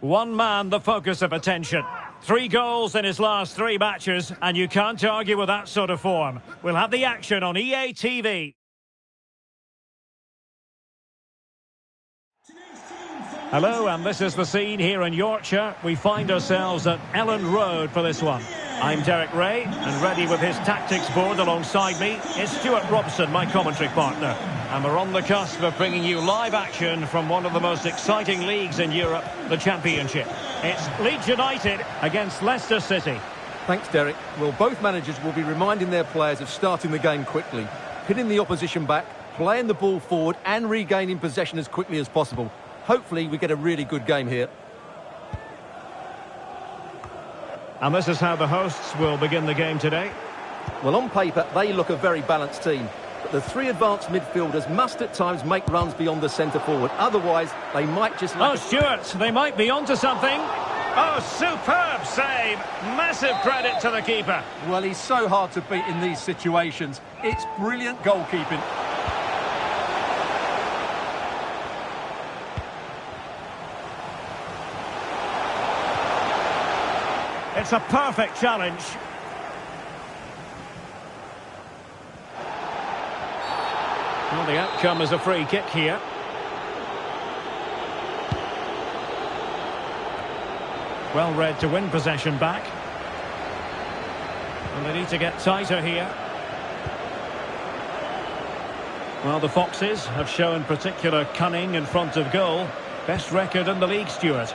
One man the focus of attention. 3 goals in his last 3 matches, and you can't argue with that sort of form. We'll have the action on EA TV. Hello, and this is the scene here in Yorkshire. We find ourselves at Ellen Road for this one. I'm Derek Ray, and ready with his tactics board alongside me is Stuart Robson, my commentary partner. And we're on the cusp of bringing you live action from one of the most exciting leagues in Europe, the Championship. It's Leeds United against Leicester City. Thanks, Derek. Well, both managers will be reminding their players of starting the game quickly, hitting the opposition back, playing the ball forward and regaining possession as quickly as possible. Hopefully we get a really good game here. And this is how the hosts will begin the game today. Well, on paper, they look a very balanced team. But the 3 advanced midfielders must at times make runs beyond the centre forward. Otherwise, they might just... Oh, Stuart, they might be onto something. Oh, superb save. Massive credit to the keeper. Well, he's so hard to beat in these situations. It's brilliant goalkeeping. It's a perfect challenge. Well, the outcome is a free kick here. Well read to win possession back. And they need to get tighter here. Well, the Foxes have shown particular cunning in front of goal. Best record in the league, Stuart.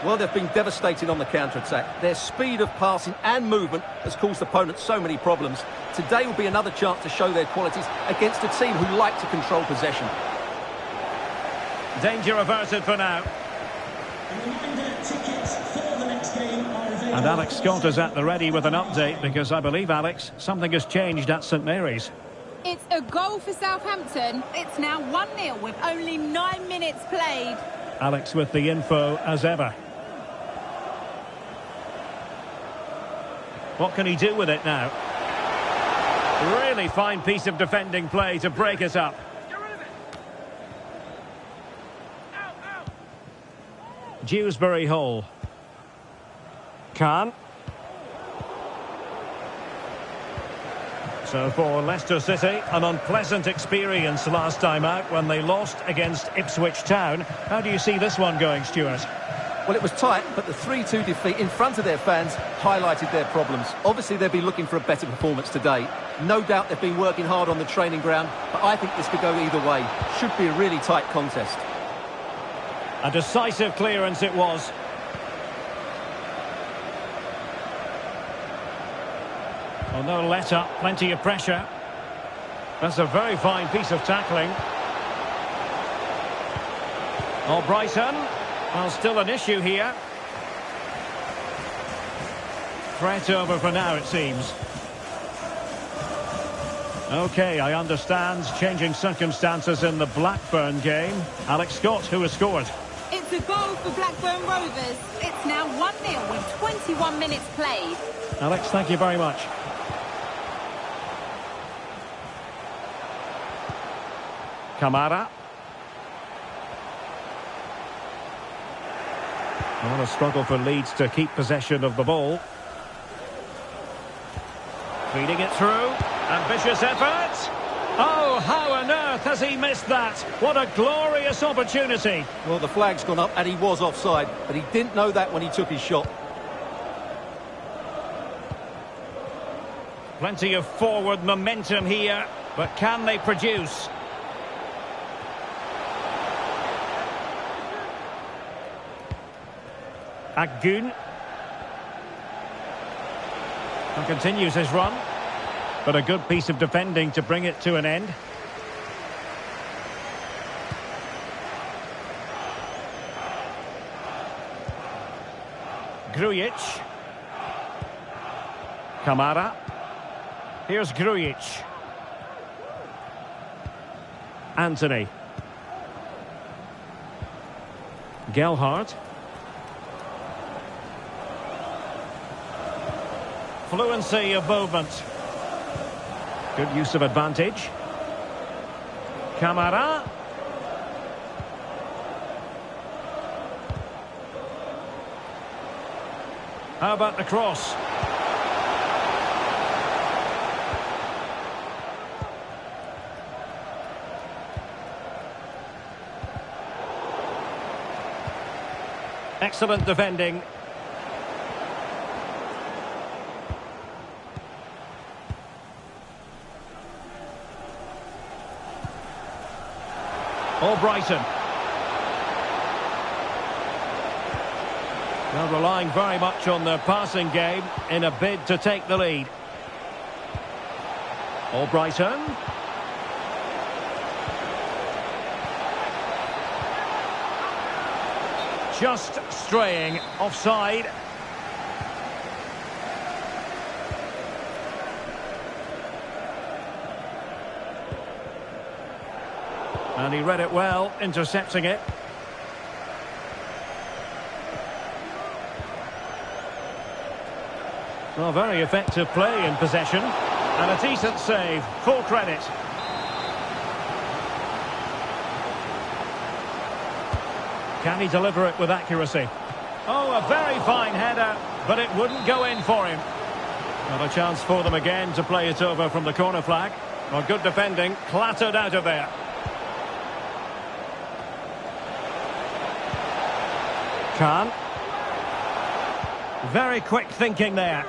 Well, they've been devastating on the counter-attack. Their speed of passing and movement has caused opponents so many problems. Today will be another chance to show their qualities against a team who like to control possession. Danger averted for now. And Alex Scott is at the ready with an update because I believe, Alex, something has changed at St Mary's. It's a goal for Southampton. It's now 1-0 with only 9 minutes played. Alex with the info as ever. What can he do with it now? Really fine piece of defending play to break it up. Dewsbury Hall. Khan. So for Leicester City, an unpleasant experience last time out when they lost against Ipswich Town. How do you see this one going, Stuart? Well, it was tight, but the 3-2 defeat in front of their fans highlighted their problems. Obviously, they'll be looking for a better performance today. No doubt they've been working hard on the training ground, but I think this could go either way. Should be a really tight contest. A decisive clearance it was. Oh, no let up, plenty of pressure. That's a very fine piece of tackling. Oh, Brighton. Well, still an issue here. Threat over for now, it seems. OK, I understand. Changing circumstances in the Blackburn game. Alex Scott, who has scored? It's a goal for Blackburn Rovers. It's now 1-0 with 21 minutes played. Alex, thank you very much. Kamara. Well, a struggle for Leeds to keep possession of the ball. Feeding it through. Ambitious effort. Oh, how on earth has he missed that? What a glorious opportunity. Well, the flag's gone up and he was offside, but he didn't know that when he took his shot. Plenty of forward momentum here, but can they produce? Akgun. And continues his run. But a good piece of defending to bring it to an end. Grujic. Kamara. Here's Grujic. Anthony. Gelhardt. Fluency of movement. Good use of advantage. Kamara. How about the cross? Excellent defending. Brighton. Now relying very much on their passing game in a bid to take the lead. Brighton. Just straying offside. And he read it well, intercepting it. Well, very effective play in possession. And a decent save. Full credit. Can he deliver it with accuracy? Oh, a very fine header, but it wouldn't go in for him. Not a chance for them again to play it over from the corner flag. Well, good defending, clattered out of there. Khan. Very quick thinking there.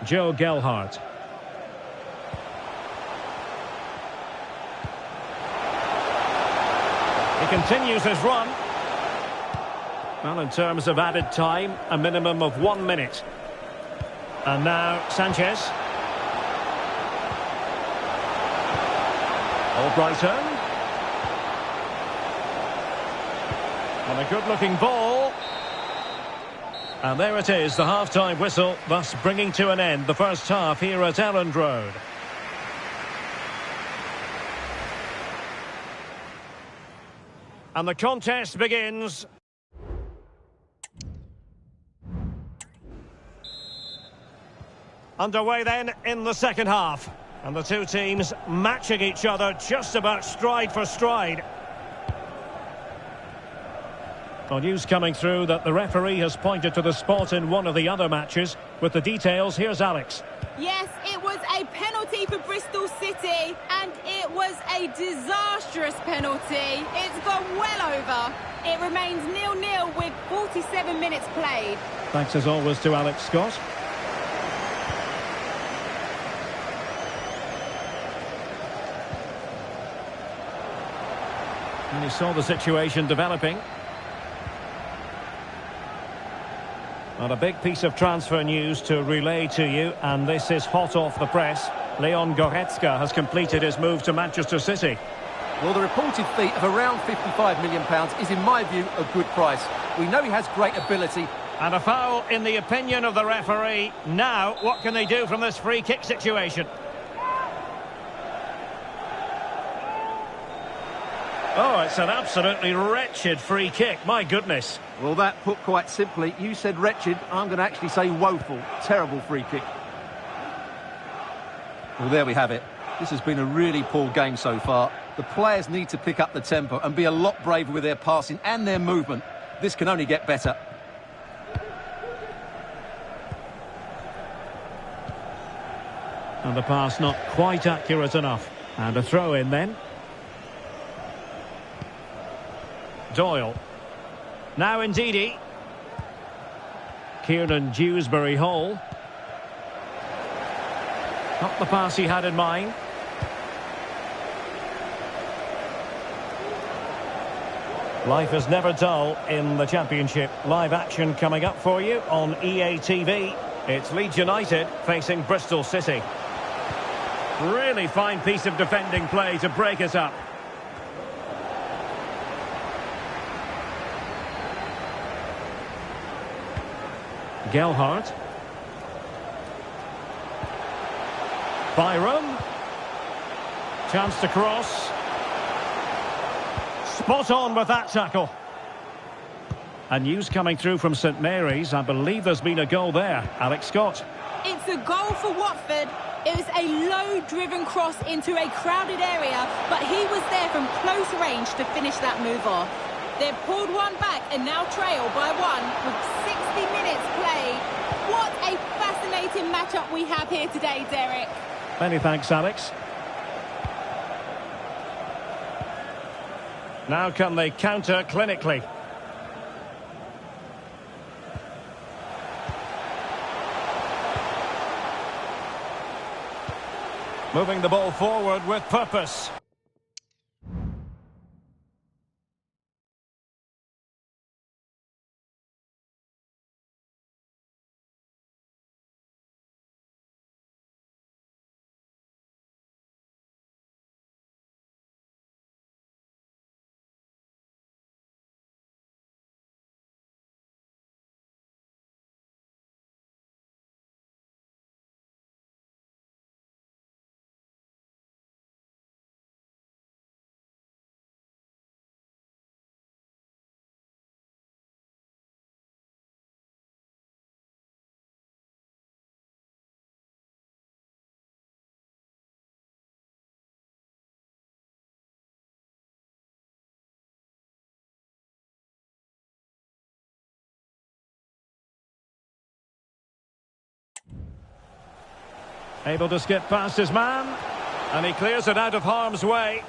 Joe Gelhardt. He continues his run. Well, in terms of added time, a minimum of 1 minute. And now Sanchez. Brighton. And a good-looking ball. And there it is, the half-time whistle, thus bringing to an end the first half here at Elland Road. And the contest begins. Underway then in the second half. And the two teams matching each other just about stride for stride. Well, news coming through that the referee has pointed to the spot in one of the other matches. With the details, here's Alex. Yes, it was a penalty for Bristol City, and it was a disastrous penalty. It's gone well over. It remains 0-0 with 47 minutes played. Thanks as always to Alex Scott. And he saw the situation developing. And a big piece of transfer news to relay to you, and this is hot off the press. Leon Goretzka has completed his move to Manchester City. Well, the reported fee of around £55 million is, in my view, a good price. We know he has great ability. And a foul in the opinion of the referee. Now, what can they do from this free kick situation? Oh, it's an absolutely wretched free kick, my goodness. Well, that put quite simply, you said wretched, I'm going to actually say woeful. Terrible free kick. Well, there we have it. This has been a really poor game so far. The players need to pick up the tempo and be a lot braver with their passing and their movement. This can only get better. And the pass not quite accurate enough. And a throw in then. Doyle. Now Ndidi. Kieran Dewsbury-Hall. Not the pass he had in mind. Life is never dull in the Championship. Live action coming up for you on EA TV. It's Leeds United facing Bristol City. Really fine piece of defending play to break it up. Gelhardt. Byram. Chance to cross. Spot on with that tackle. And news coming through from St Mary's. I believe there's been a goal there. Alex Scott. It's a goal for Watford. It was a low-driven cross into a crowded area, but he was there from close range to finish that move off. They've pulled one back and now trail by one with 60 minutes played. What a fascinating matchup we have here today, Derek. Many thanks, Alex. Now can they counter clinically? Moving the ball forward with purpose. Able to skip past his man, and he clears it out of harm's way.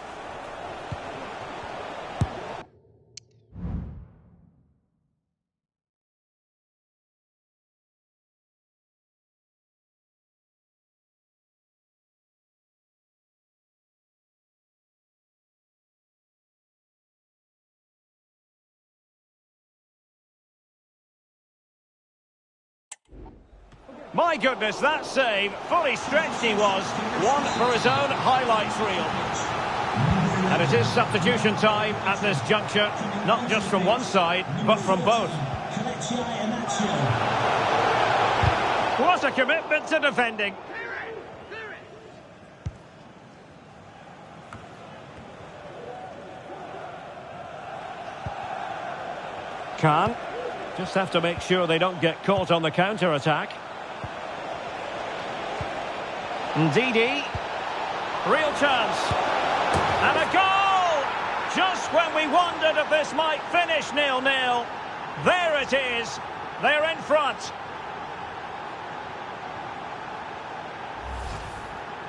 My goodness, that save, fully stretched he was. One for his own highlights reel. And it is substitution time at this juncture, not just from one side, but from both. What a commitment to defending. Khan. Just have to make sure they don't get caught on the counter-attack. Ndidi, real chance, and a goal! Just when we wondered if this might finish 0-0, there it is, they're in front.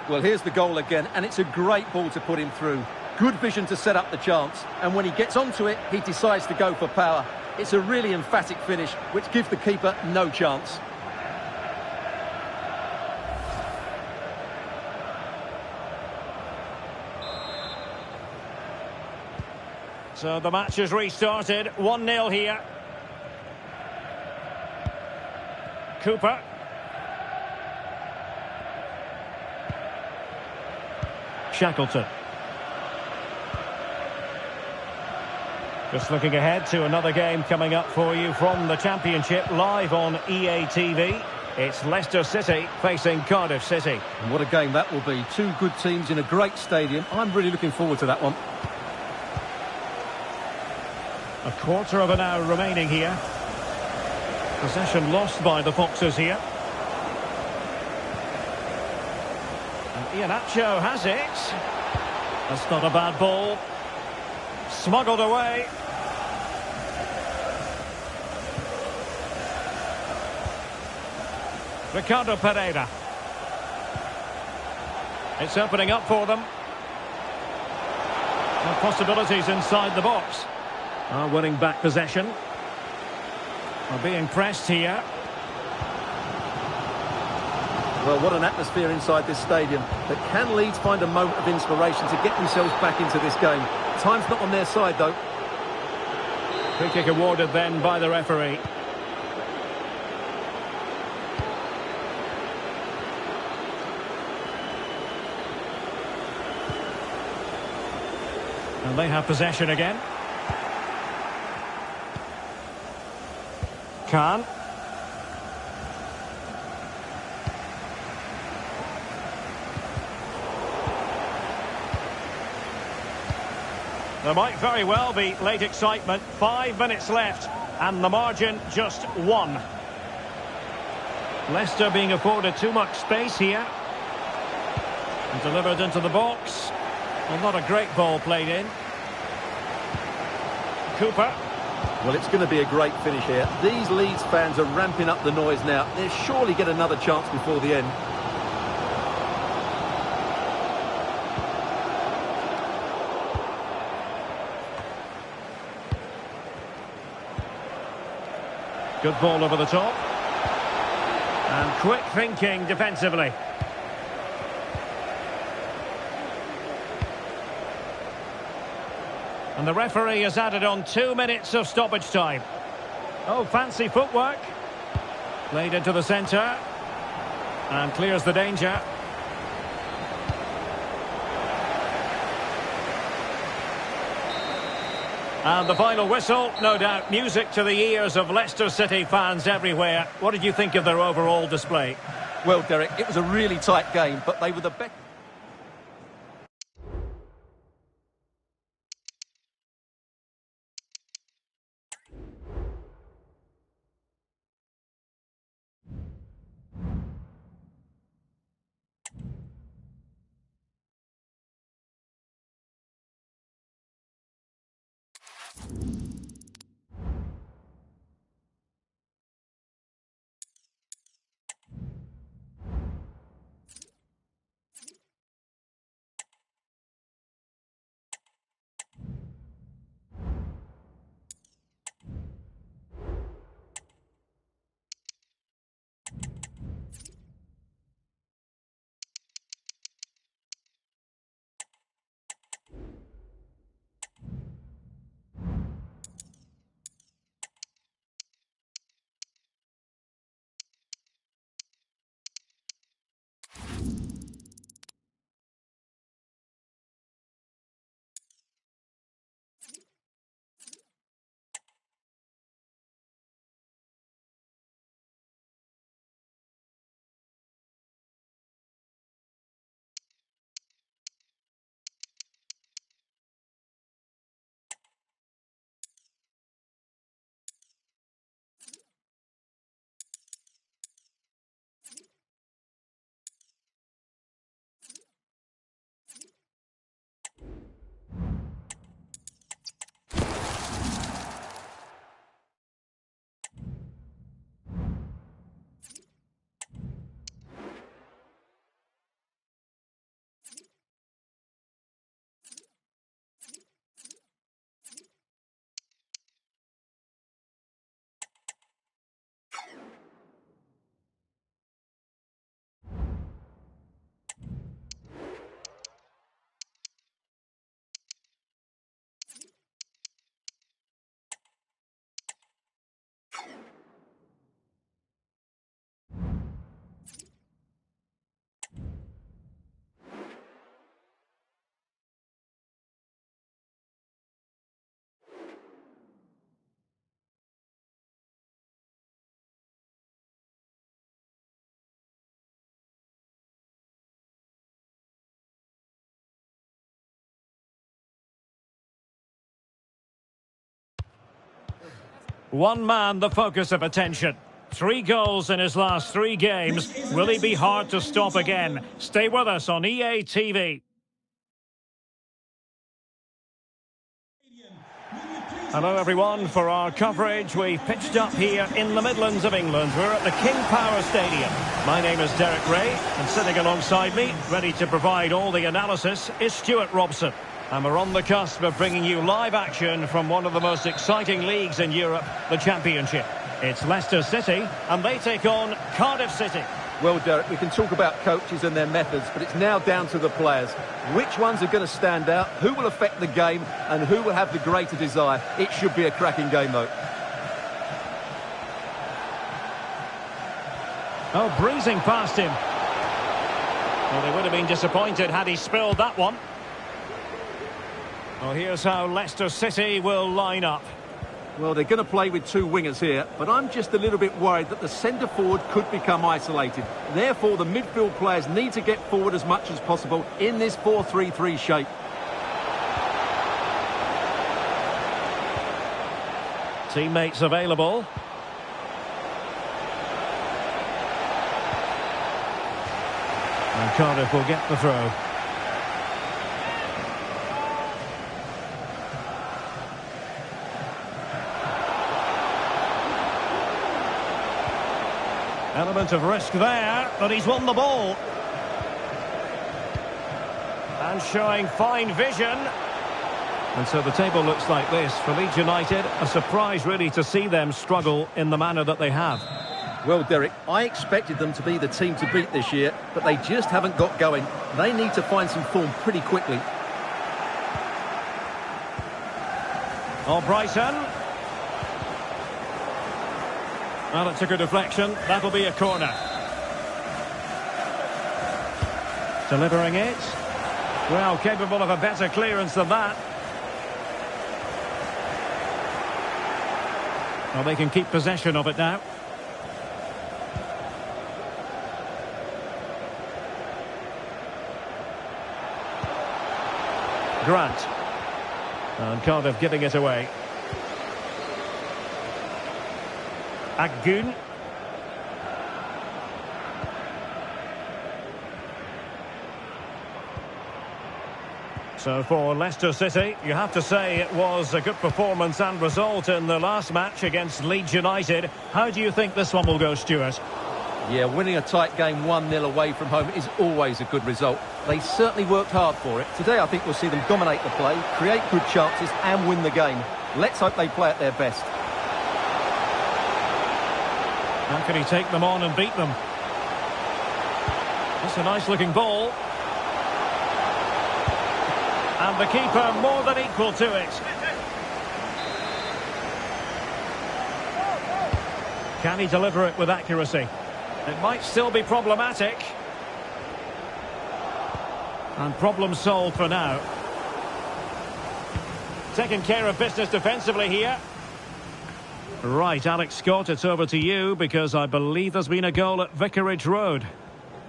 Well, here's the goal again, and it's a great ball to put him through. Good vision to set up the chance, and when he gets onto it, he decides to go for power. It's a really emphatic finish, which gives the keeper no chance. So the match has restarted, 1-0 here. Cooper. Shackleton. Just looking ahead to another game coming up for you from the Championship, live on EA TV. It's Leicester City facing Cardiff City. And what a game that will be. Two good teams in a great stadium. I'm really looking forward to that one. A quarter of an hour remaining here. Possession lost by the Foxes here. And Iheanacho has it. That's not a bad ball. Smuggled away. Ricardo Pereira. It's opening up for them. No possibilities inside the box. Are winning back possession. Are being pressed here. Well, what an atmosphere inside this stadium. But can Leeds find a moment of inspiration to get themselves back into this game? Time's not on their side, though. Free kick awarded then by the referee. And they have possession again. Khan. There might very well be late excitement. 5 minutes left, and the margin just 1. Leicester being afforded too much space here. And delivered into the box. Well, not a great ball played in. Cooper. Well, it's going to be a great finish here. These Leeds fans are ramping up the noise now. They'll surely get another chance before the end. Good ball over the top. And quick thinking defensively. And the referee has added on 2 minutes of stoppage time. Oh, fancy footwork. Played into the centre. And clears the danger. And the final whistle, no doubt music to the ears of Leicester City fans everywhere. What did you think of their overall display? Well, Derek, it was a really tight game, but they were the best. One man, the focus of attention. 3 goals in his last 3 games. Will he be hard to stop again? Stay with us on EA TV. Hello everyone, for our coverage we've pitched up here in the Midlands of England. We're at the King Power Stadium. My name is Derek Ray, and sitting alongside me, ready to provide all the analysis, is Stuart Robson. And we're on the cusp of bringing you live action from one of the most exciting leagues in Europe, the Championship. It's Leicester City, and they take on Cardiff City. Well, Derek, we can talk about coaches and their methods, but it's now down to the players. Which ones are going to stand out, who will affect the game, and who will have the greater desire? It should be a cracking game, though. Oh, breezing past him. Well, they would have been disappointed had he spilled that one. Well, here's how Leicester City will line up. Well, they're going to play with 2 wingers here, but I'm just a little bit worried that the centre-forward could become isolated. Therefore, the midfield players need to get forward as much as possible in this 4-3-3 shape. Teammates available. And Cardiff will get the throw. Element of risk there, but he's won the ball. And showing fine vision. And so the table looks like this. For Leeds United, a surprise really to see them struggle in the manner that they have. Well, Derek, I expected them to be the team to beat this year, but they just haven't got going. They need to find some form pretty quickly. Oh, Brighton. Well, it took a deflection. That'll be a corner. Delivering it. Well, capable of a better clearance than that. Well, they can keep possession of it now. Grant. And Cardiff giving it away. Agun. So for Leicester City, you have to say it was a good performance and result in the last match against Leeds United. How do you think this one will go, Stuart? Yeah, winning a tight game 1-0 away from home is always a good result. They certainly worked hard for it. Today I think we'll see them dominate the play, create good chances and win the game. Let's hope they play at their best. How can he take them on and beat them? That's a nice looking ball. And the keeper more than equal to it. Can he deliver it with accuracy? It might still be problematic. And problem solved for now. Taking care of business defensively here. Right, Alex Scott, it's over to you because I believe there's been a goal at Vicarage Road.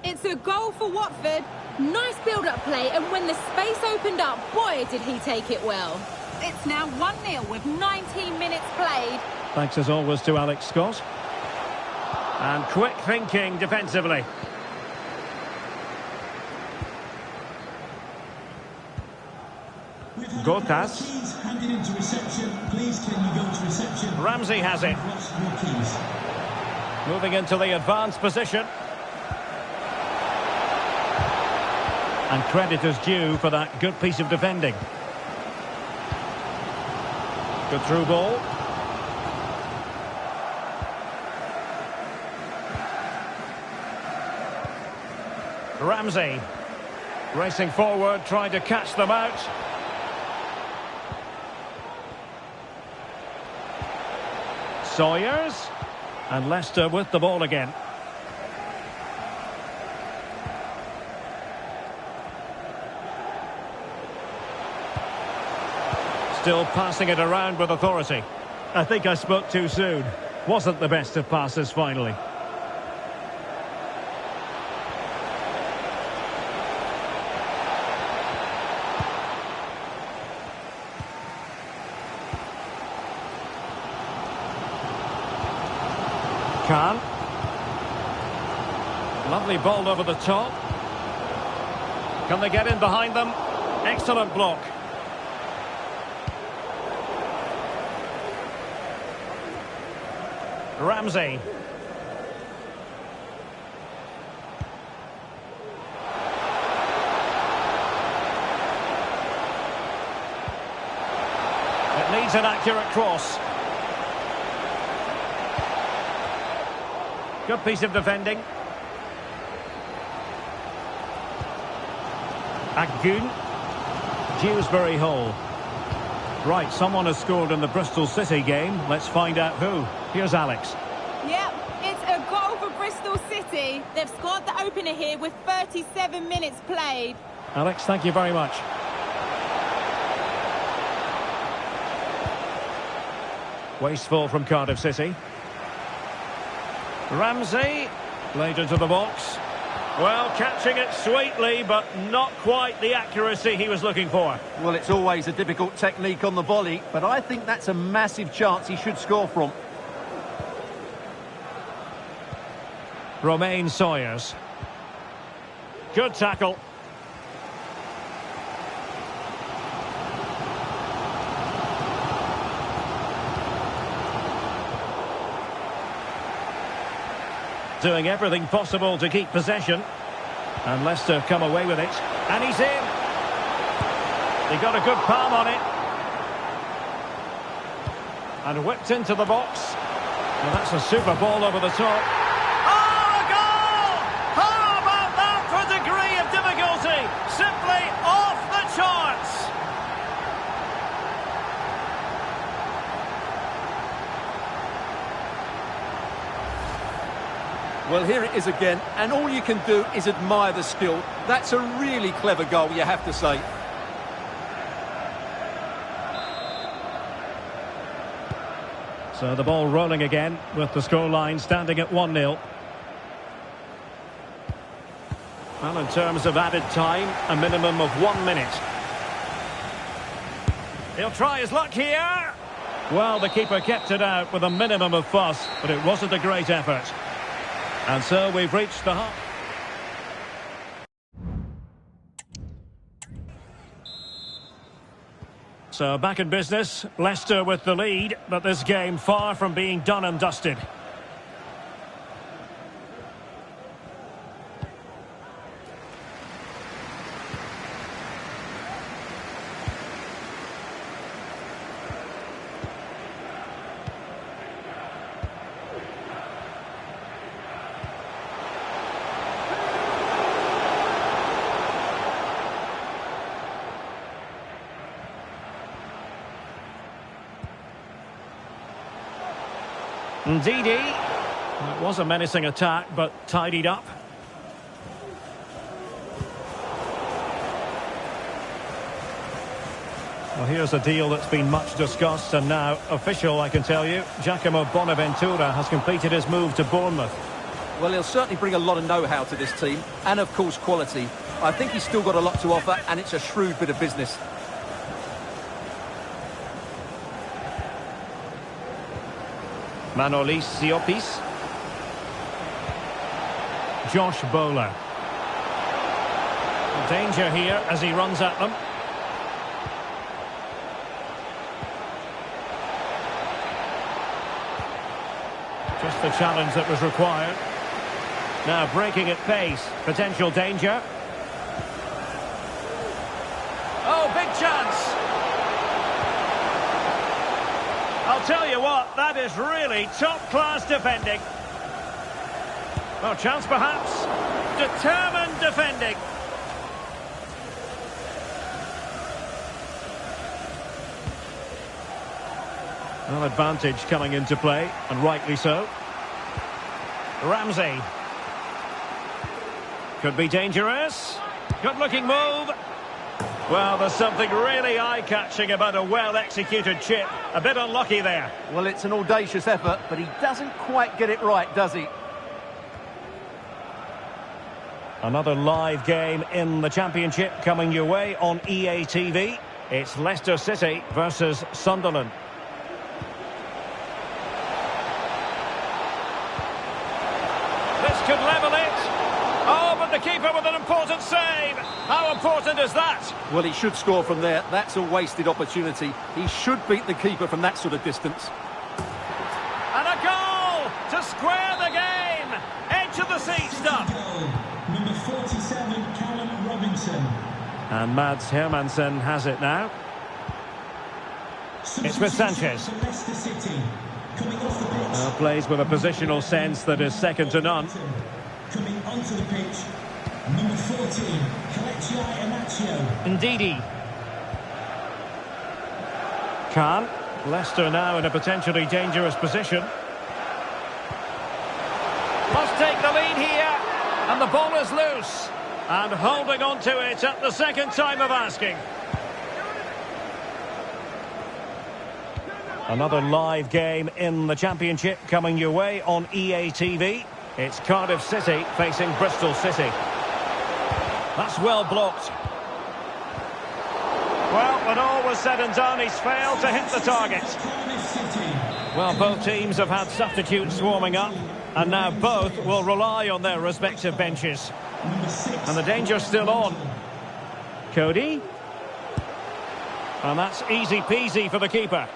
It's a goal for Watford. Nice build-up play, and when the space opened up, boy, did he take it well. It's now 1-0 with 19 minutes played. Thanks as always to Alex Scott. And quick thinking defensively. Gotas. Ramsey has it. Moving into the advanced position. And credit is due for that good piece of defending. Good through ball. Ramsey. Racing forward, trying to catch them out. Sawyers. And Leicester with the ball again. Still passing it around with authority. I think I spoke too soon. Wasn't the best of passes finally. Khan. Lovely ball over the top. Can they get in behind them? Excellent block. Ramsey. It needs an accurate cross. Good piece of defending. Agun. Dewsbury Hall. Right, someone has scored in the Bristol City game. Let's find out who. Here's Alex. Yep, it's a goal for Bristol City. They've scored the opener here with 37 minutes played. Alex, thank you very much. Wasteful from Cardiff City. Ramsey. Played into the box. Well, catching it sweetly, but not quite the accuracy he was looking for. Well, it's always a difficult technique on the volley, but I think that's a massive chance he should score from. Romain Sawyers. Good tackle. Doing everything possible to keep possession. And Leicester come away with it. And he's in. He got a good palm on it. And whipped into the box. Well, that's a super ball over the top. Oh, a goal! How about that for a degree of difficulty? Simply off the charts. Well, here it is again, and all you can do is admire the skill. That's a really clever goal, you have to say. So the ball rolling again with the scoreline standing at 1-0. Well, in terms of added time, a minimum of 1 minute. He'll try his luck here. Well, the keeper kept it out with a minimum of fuss, but it wasn't a great effort. And so we've reached the half. So back in business, Leicester with the lead, but this game far from being done and dusted. Ndidi. It was a menacing attack, but tidied up. Well, here's a deal that's been much discussed and now official, I can tell you. Giacomo Bonaventura has completed his move to Bournemouth. Well, he'll certainly bring a lot of know-how to this team, and of course quality. I think he's still got a lot to offer, and it's a shrewd bit of business. Manolis Siopis. Josh Bowler. Danger here as he runs at them. Just the challenge that was required. Now breaking at pace. Potential danger. Oh, big chance. I'll tell you what, that is really top-class defending. Well, chance perhaps. Determined defending. Well, advantage coming into play, and rightly so. Ramsey. Could be dangerous. Good-looking move. Well, there's something really eye-catching about a well-executed chip. A bit unlucky there. Well, it's an audacious effort, but he doesn't quite get it right, does he? Another live game in the Championship coming your way on EA TV. It's Leicester City versus Sunderland. This could level it. Oh, but the keeper with an important save. How important is that? Well, he should score from there. That's a wasted opportunity. He should beat the keeper from that sort of distance. And a goal to square the game. Edge of the seat stuff. Number 47, Callum Robinson. And Mads Hermansen has it now. It's with Sanchez. Leicester City, coming off the pitch. Plays with a positional sense that is second to none. Coming onto the pitch, number 14, Kelechi Iheanacho. Ndidi. Khan. Leicester now in a potentially dangerous position. Must take the lead here. And the ball is loose. And holding on to it at the second time of asking. Another live game in the Championship coming your way on EA TV. It's Cardiff City facing Bristol City. That's well blocked. Well, when all was said and done, he's failed to hit the target. Well, both teams have had substitutes warming up, and now both will rely on their respective benches. Number 6. And the danger's still on. Cody. And that's easy peasy for the keeper.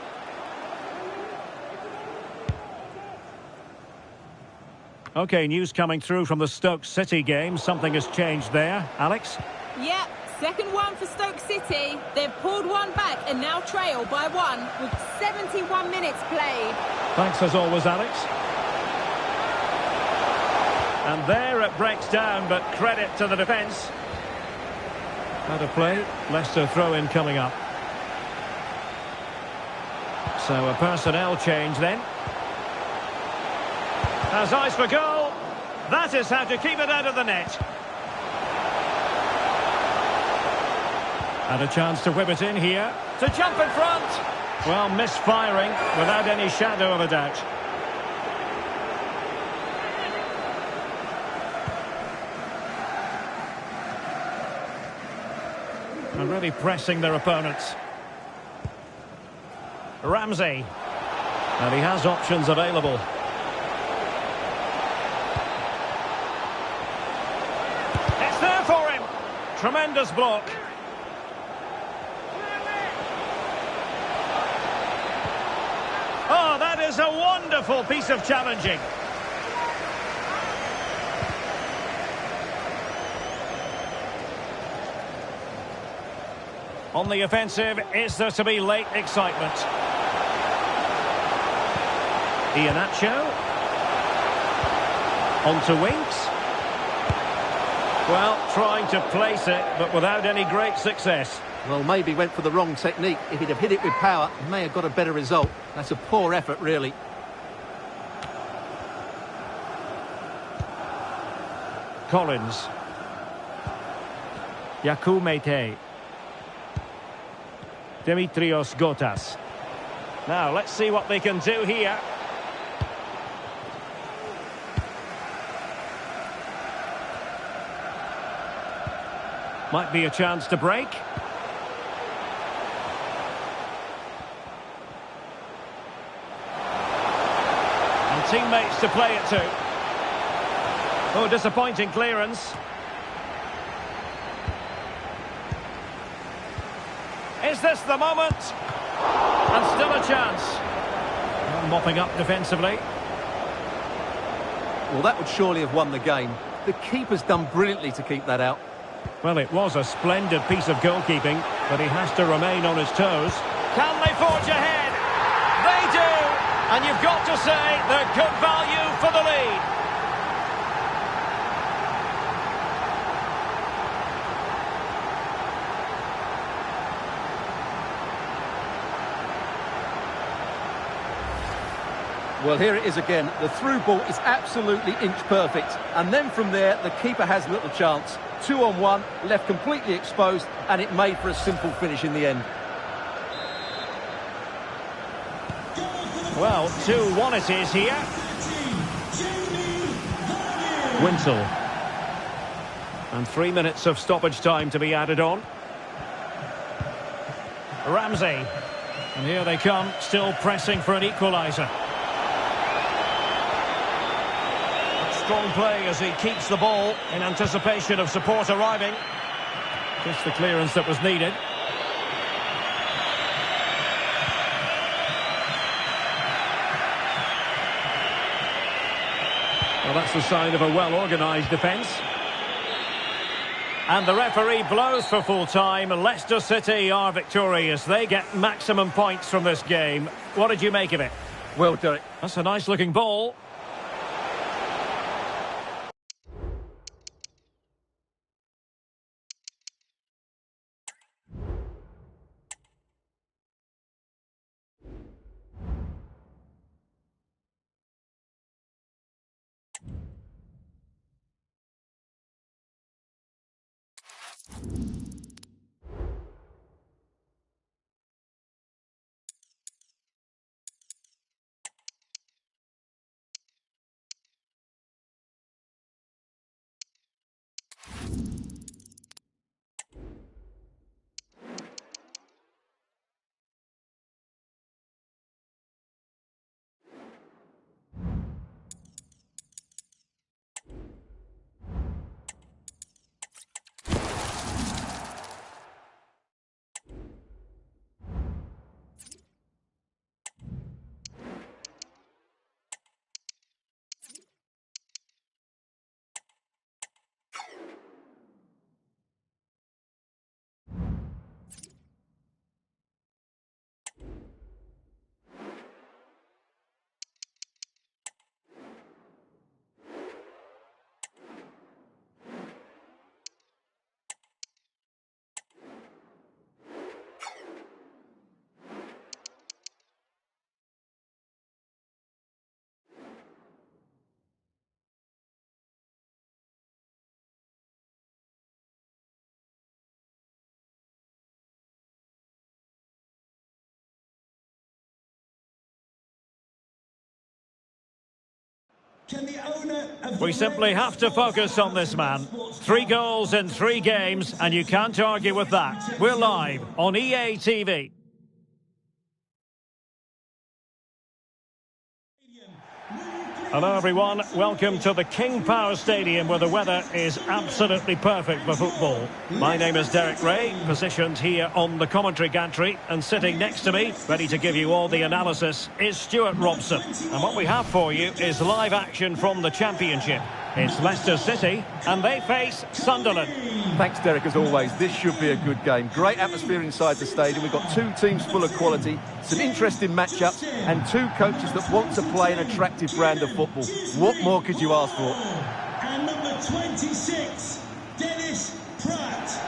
Okay, news coming through from the Stoke City game. Something has changed there. Alex? Yep, second one for Stoke City. They've pulled one back and now trail by one with 71 minutes played. Thanks as always, Alex. And there it breaks down, but credit to the defence. Out of play, Leicester throw-in coming up. So a personnel change then. Has eyes for goal. That is how to keep it out of the net. And a chance to whip it in here. To jump in front. Well, misfiring without any shadow of a doubt. And really pressing their opponents. Ramsey. And he has options available. It's there for him. Tremendous block. Oh, that is a wonderful piece of challenging. On the offensive, is there to be late excitement? Iheanacho. On to Winks. Well, trying to place it, but without any great success. Well, maybe went for the wrong technique. If he'd have hit it with power, he may have got a better result. That's a poor effort, really. Collins. Yakumete. Dimitrios Gotas. Now, let's see what they can do here. Might be a chance to break. And teammates to play it to. Oh, disappointing clearance. Is this the moment? And still a chance. Well, mopping up defensively. Well, that would surely have won the game. The keeper's done brilliantly to keep that out. Well, it was a splendid piece of goalkeeping, but he has to remain on his toes. Can they forge ahead? They do! And you've got to say they're good value for the lead. Well, here it is again. The through ball is absolutely inch perfect. And then from there, the keeper has little chance. 2-on-1, left completely exposed, and it made for a simple finish in the end. Well, 2-1 it is here. Wintle. And 3 minutes of stoppage time to be added on. Ramsey. And here they come, still pressing for an equaliser. Strong play as he keeps the ball in anticipation of support arriving. Just the clearance that was needed. Well, that's the sign of a well-organised defence. And the referee blows for full time. Leicester City are victorious. They get maximum points from this game. What did you make of it? Well, Derek. That's a nice-looking ball. Can the owner of We simply have to focus on this man. 3 goals in 3 games, and you can't argue with that. We're live on EA TV. Hello everyone, welcome to the King Power Stadium where the weather is absolutely perfect for football. My name is Derek Ray, positioned here on the commentary gantry, and sitting next to me, ready to give you all the analysis, is Stuart Robson. And what we have for you is live action from the Championship. It's Leicester City, and they face Sunderland. Thanks, Derek, as always. This should be a good game. Great atmosphere inside the stadium. We've got 2 teams full of quality, some interesting matchups, and 2 coaches that want to play an attractive brand of football. What more could you ask for? And number 26, Dennis Pratt.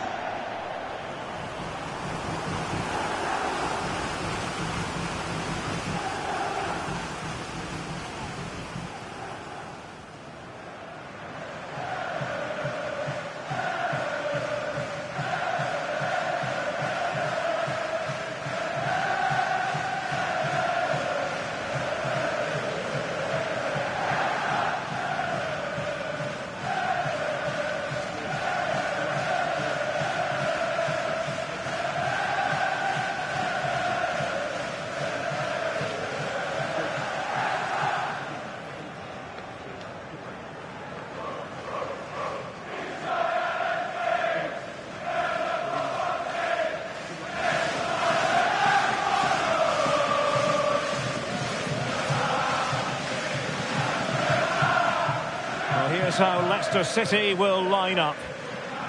Here's how Leicester City will line up.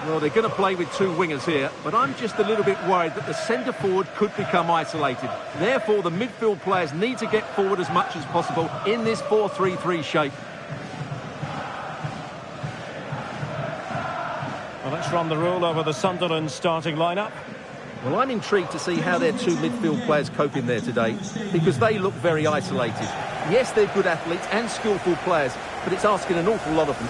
Well, they're going to play with 2 wingers here, but I'm just a little bit worried that the centre forward could become isolated. Therefore, the midfield players need to get forward as much as possible in this 4-3-3 shape. Well, let's run the rule over the Sunderland starting lineup. Well, I'm intrigued to see how their 2 midfield players cope in there today, because they look very isolated. Yes, they're good athletes and skillful players, but it's asking an awful lot of them.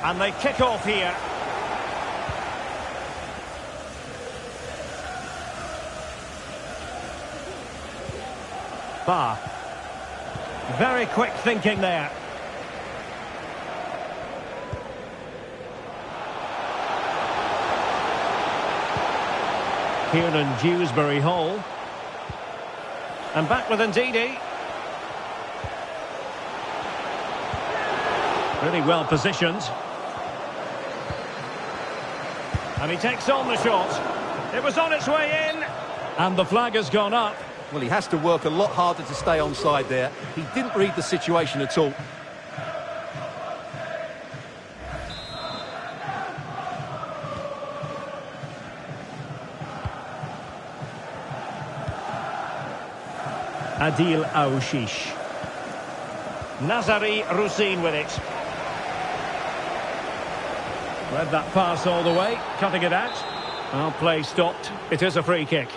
And they kick off here. Ba. Very quick thinking there. Kieran Dewsbury Hall. And back with Ndidi. Really well positioned. And he takes on the shot. It was on its way in. And the flag has gone up. Well, he has to work a lot harder to stay onside there. He didn't read the situation at all. Adil Aouchiche. Nazari Roussin with it. Read that pass all the way, cutting it out. Well, play stopped. It is a free kick.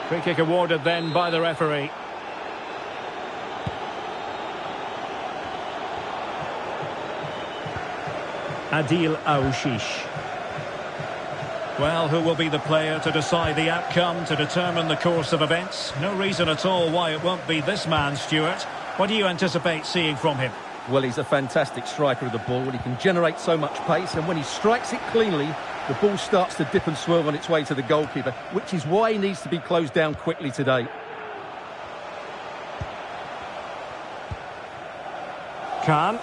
Free kick awarded then by the referee. Adil Aouchiche. Well, who will be the player to decide the outcome, to determine the course of events? No reason at all why it won't be this man, Stuart. What do you anticipate seeing from him? Well, he's a fantastic striker of the ball. He can generate so much pace, and when he strikes it cleanly, the ball starts to dip and swerve on its way to the goalkeeper, which is why he needs to be closed down quickly today. Khan.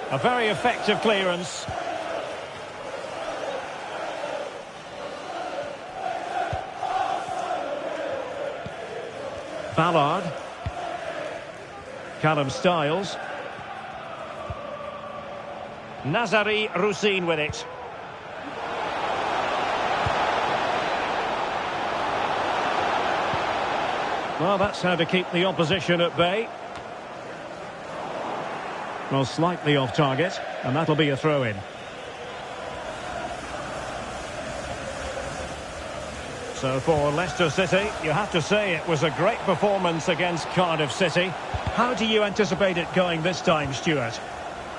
A very effective clearance. Ballard. Callum Styles. Nazari Roussin with it. Well, that's how to keep the opposition at bay. Well, slightly off target, and that'll be a throw-in. So for Leicester City, you have to say it was a great performance against Cardiff City. How do you anticipate it going this time, Stuart?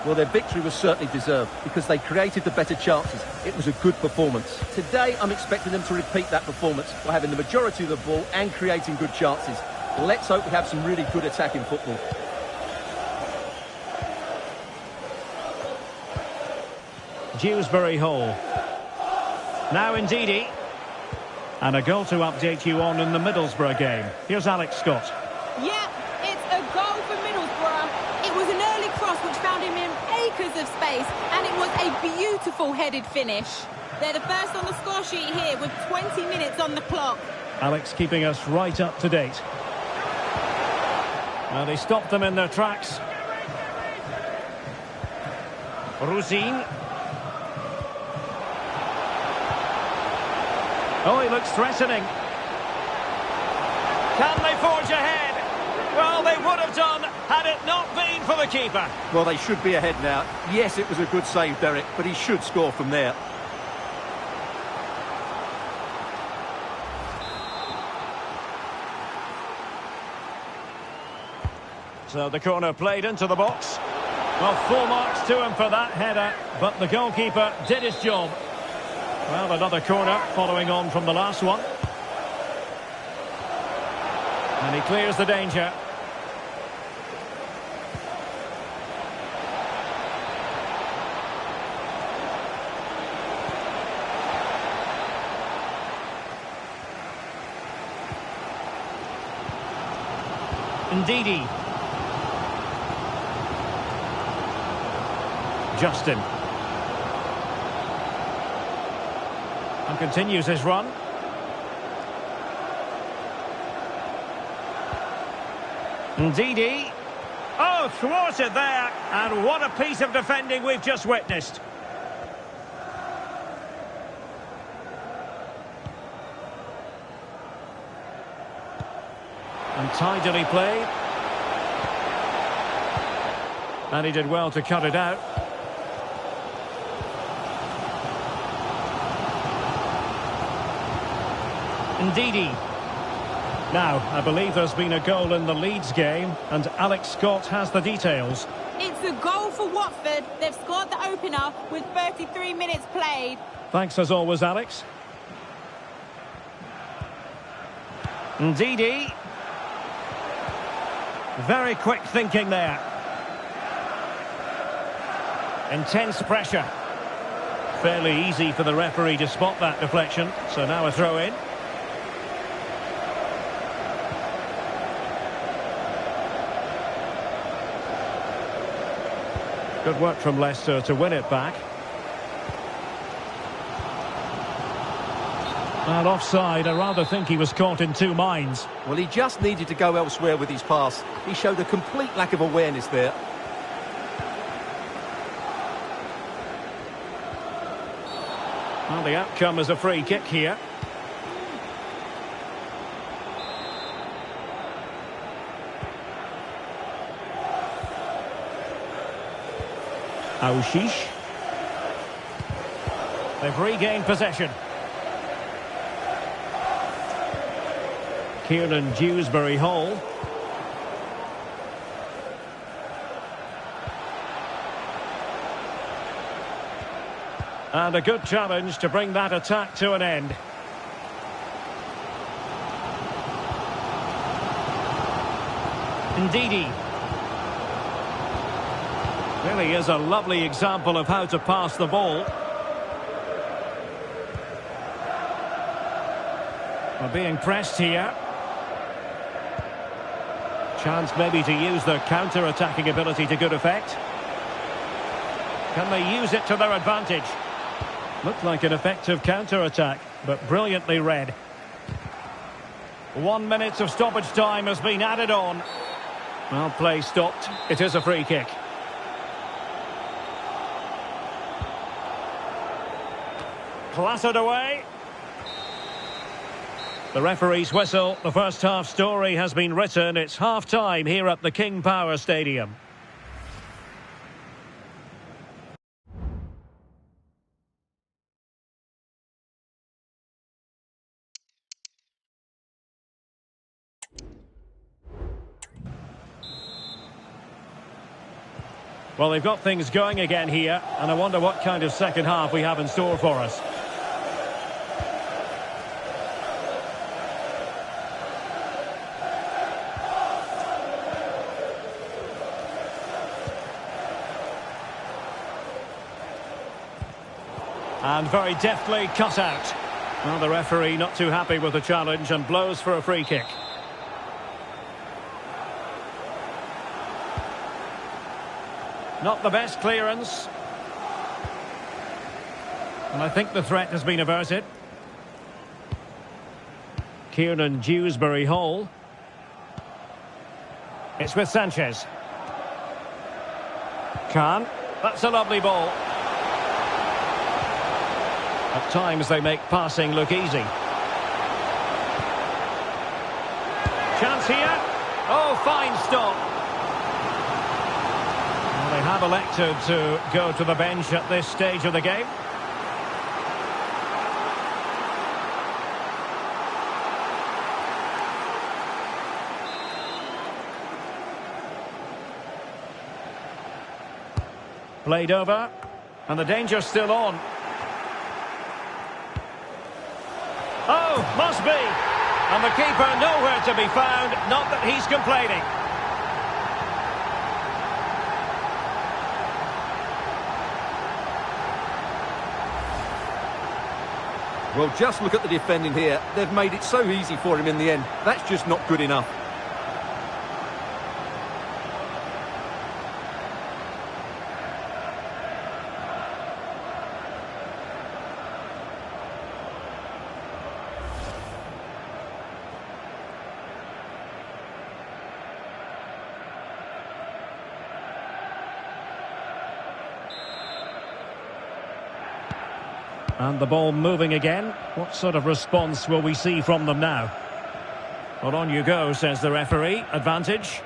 Well, their victory was certainly deserved because they created the better chances. It was a good performance. Today, I'm expecting them to repeat that performance by having the majority of the ball and creating good chances. Let's hope we have some really good attacking football. Dewsbury Hall. Now Ndidi. And a goal to update you on in the Middlesbrough game. Here's Alex Scott. Yeah, it's a goal for Middlesbrough. It was an early cross which found him in acres of space, and it was a beautiful headed finish. They're the first on the score sheet here with 20 minutes on the clock. Alex keeping us right up to date. Now they stopped them in their tracks. Roussin. Oh, he looks threatening. Can they forge ahead? Well, they would have done had it not been for the keeper. Well, they should be ahead now. Yes, it was a good save, Derek, but he should score from there. So the corner played into the box. Well, full marks to him for that header, but the goalkeeper did his job. Well, another corner following on from the last one. And he clears the danger. Ndidi. Justin. And continues his run. Ndidi. Oh, thwarted there. And what a piece of defending we've just witnessed. And tidily played. And he did well to cut it out. Ndidi. Now, I believe there's been a goal in the Leeds game, and Alex Scott has the details. It's a goal for Watford. They've scored the opener with 33 minutes played. Thanks as always, Alex. Ndidi. Very quick thinking there. Intense pressure. Fairly easy for the referee to spot that deflection. So now a throw in. Good work from Leicester to win it back. And offside, I rather think he was caught in two minds. Well, he just needed to go elsewhere with his pass. He showed a complete lack of awareness there. Well, the outcome is a free kick here. Aushish. They've regained possession. Kieran Dewsbury-Hall. And a good challenge to bring that attack to an end. Ndidi. Really is a lovely example of how to pass the ball. We're being pressed here. Chance maybe to use their counter-attacking ability to good effect. Can they use it to their advantage? Looked like an effective counter-attack, but brilliantly read. 1 minute of stoppage time has been added on. Well, play stopped. It is a free kick. Clattered away. The referee's whistle. The first half story has been written. It's half-time here at the King Power Stadium. Well, they've got things going again here, and I wonder what kind of second half we have in store for us. And very deftly cut out. Well, the referee not too happy with the challenge and blows for a free kick. Not the best clearance. And I think the threat has been averted. Kieran Dewsbury-Hall. It's with Sanchez. Khan. That's a lovely ball. At times they make passing look easy. Chance here. Oh, fine stop. Well, they have elected to go to the bench at this stage of the game. Played over. And the danger's still on. Oh, must be. And the keeper nowhere to be found. Not that he's complaining. Well, just look at the defending here. They've made it so easy for him in the end. That's just not good enough. And the ball moving again. What sort of response will we see from them now? Well, on you go, says the referee. Advantage.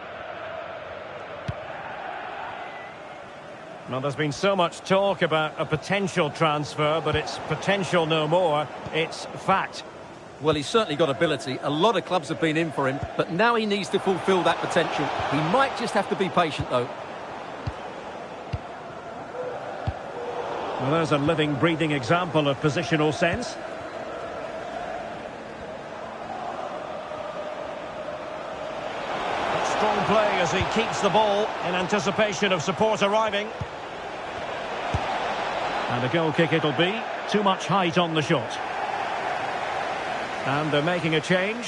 Well, there's been so much talk about a potential transfer, but it's potential no more. It's fact. Well, he's certainly got ability. A lot of clubs have been in for him, but now he needs to fulfil that potential. He might just have to be patient, though. Well, there's a living, breathing example of positional sense. Strong play as he keeps the ball in anticipation of support arriving. And a goal kick it'll be. Too much height on the shot. And they're making a change.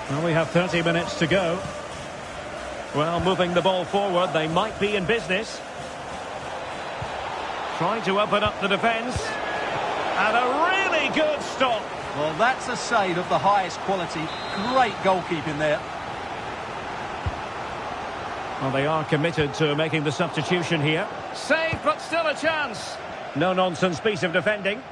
Well, we have 30 minutes to go. Well, moving the ball forward, they might be in business. Trying to open up the defence. And a really good stop. Well, that's a save of the highest quality. Great goalkeeping there. Well, they are committed to making the substitution here. Save, but still a chance. No-nonsense piece of defending.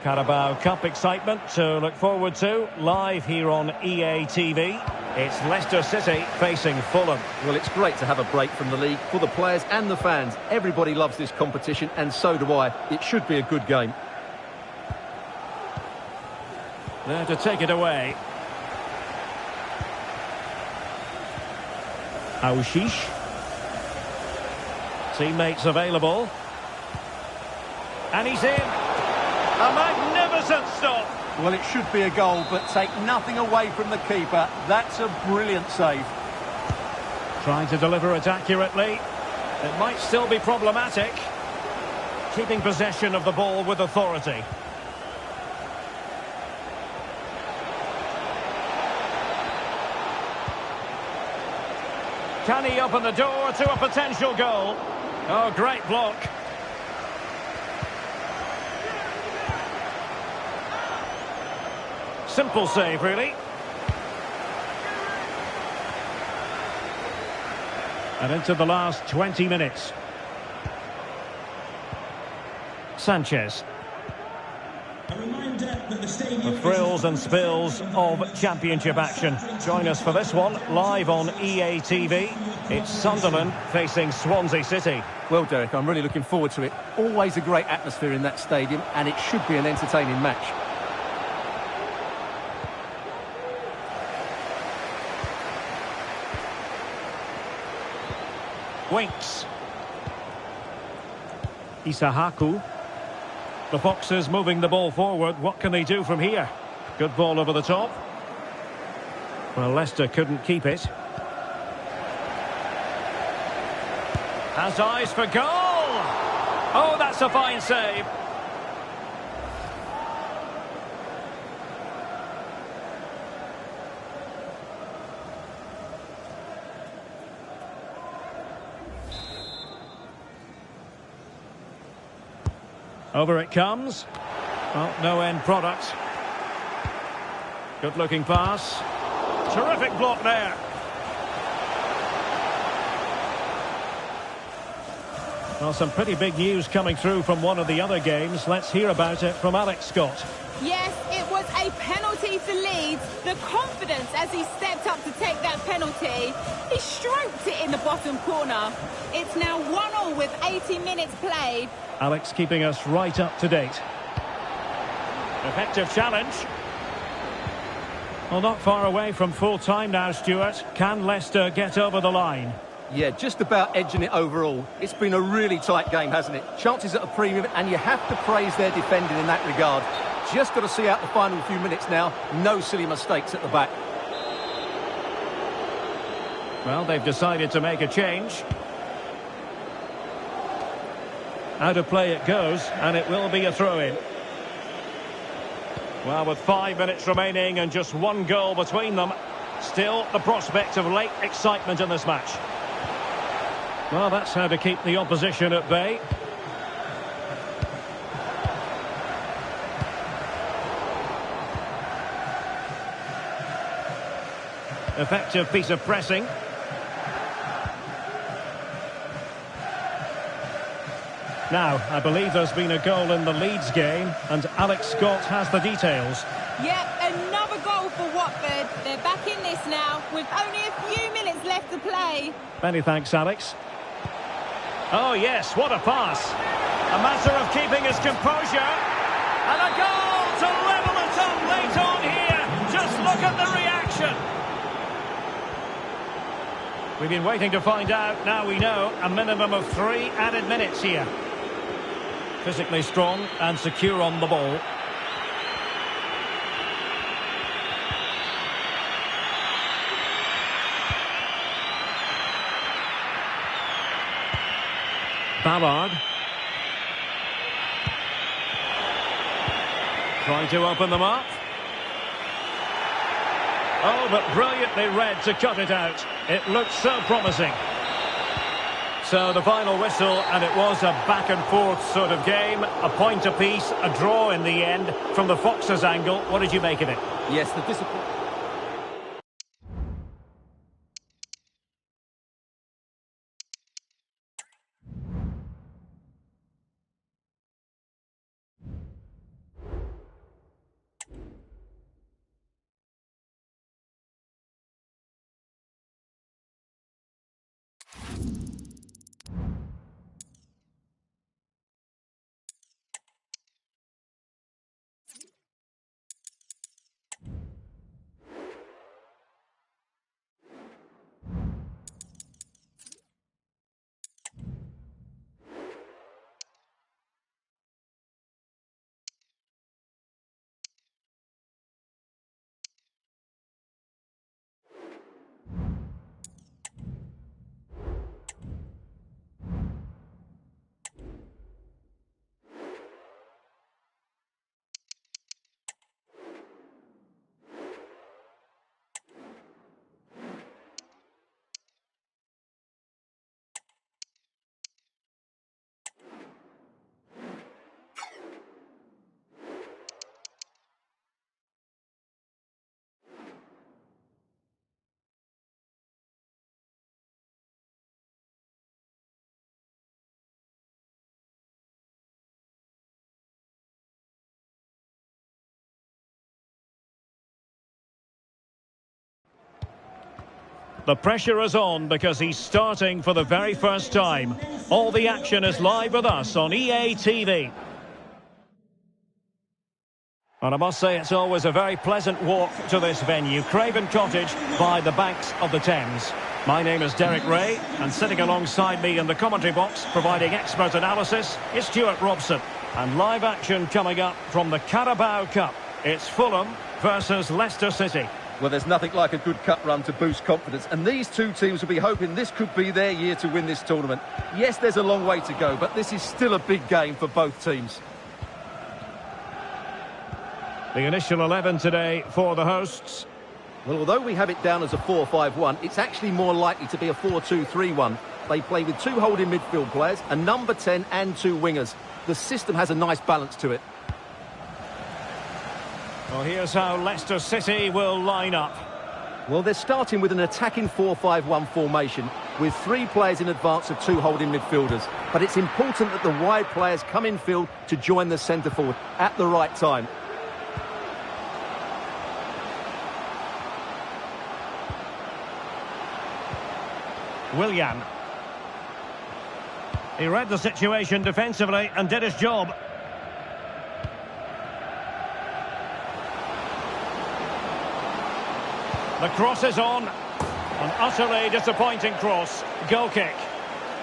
Carabao Cup excitement to look forward to, live here on EA TV. It's Leicester City facing Fulham. Well, it's great to have a break from the league for the players and the fans. Everybody loves this competition, and so do I. It should be a good game. There to take it away. Aushish. Teammates available. And he's in. A magnificent stop. Well, it should be a goal, but take nothing away from the keeper. That's a brilliant save. Trying to deliver it accurately. It might still be problematic. Keeping possession of the ball with authority. Can he open the door to a potential goal? Oh, great block. Simple save, really. And into the last 20 minutes. Sanchez. A reminder that the stadium The thrills and spills of championship action. Join us for this one, live on EA TV. It's Sunderland facing Swansea City. Well, Derek, I'm really looking forward to it. Always a great atmosphere in that stadium, and it should be an entertaining match. Winks. Isahaku. The Foxes moving the ball forward. What can they do from here? Good ball over the top. Well, Leicester couldn't keep it. Has eyes for goal! Oh, that's a fine save. Over it comes. Well, no end product. Good looking pass. Terrific block there. Well, some pretty big news coming through from one of the other games. Let's hear about it from Alex Scott. Yes, it was a penalty for Leeds. The confidence as he stepped up to take that penalty. He stroked it in the bottom corner. It's now 1-1 with 80 minutes played. Alex keeping us right up to date. Effective challenge. Well, not far away from full time now, Stuart. Can Leicester get over the line? Yeah, just about edging it overall. It's been a really tight game, hasn't it? Chances at a premium, and you have to praise their defending in that regard. Just got to see out the final few minutes now. No silly mistakes at the back. Well, they've decided to make a change. Out of play it goes, and it will be a throw-in. Well, with 5 minutes remaining and just one goal between them, still the prospect of late excitement in this match. Well, that's how to keep the opposition at bay. Effective piece of pressing. Now, I believe there's been a goal in the Leeds game, and Alex Scott has the details. Yep, another goal for Watford. They're back in this now with only a few minutes left to play. Many thanks, Alex. Oh, yes, what a pass. A matter of keeping his composure. And a goal to level it up late on here. Just look at the reaction. We've been waiting to find out. Now we know a minimum of 3 added minutes here. Physically strong and secure on the ball. Ballard. Trying to open them up. Oh, but brilliantly read to cut it out. It looked so promising. So the final whistle, and it was a back-and-forth sort of game. A point apiece, a draw in the end. From the Foxes' angle, what did you make of it? Yes, the discipline. The pressure is on because he's starting for the very first time. All the action is live with us on EA TV. And I must say it's always a very pleasant walk to this venue, Craven Cottage, by the banks of the Thames. My name is Derek Ray, and sitting alongside me in the commentary box, providing expert analysis, is Stuart Robson. And live action coming up from the Carabao Cup. It's Fulham versus Leicester City. Well, there's nothing like a good cup run to boost confidence, and these two teams will be hoping this could be their year to win this tournament. Yes, there's a long way to go, but this is still a big game for both teams. The initial 11 today for the hosts. Well, although we have it down as a 4-5-1, it's actually more likely to be a 4-2-3-1. They play with 2 holding midfield players, a number 10 and 2 wingers. The system has a nice balance to it. Well, here's how Leicester City will line up. Well, they're starting with an attacking 4-5-1 formation with 3 players in advance of 2 holding midfielders. But it's important that the wide players come in field to join the centre forward at the right time. Willian. He read the situation defensively and did his job. The cross is on. An utterly disappointing cross. Goal kick.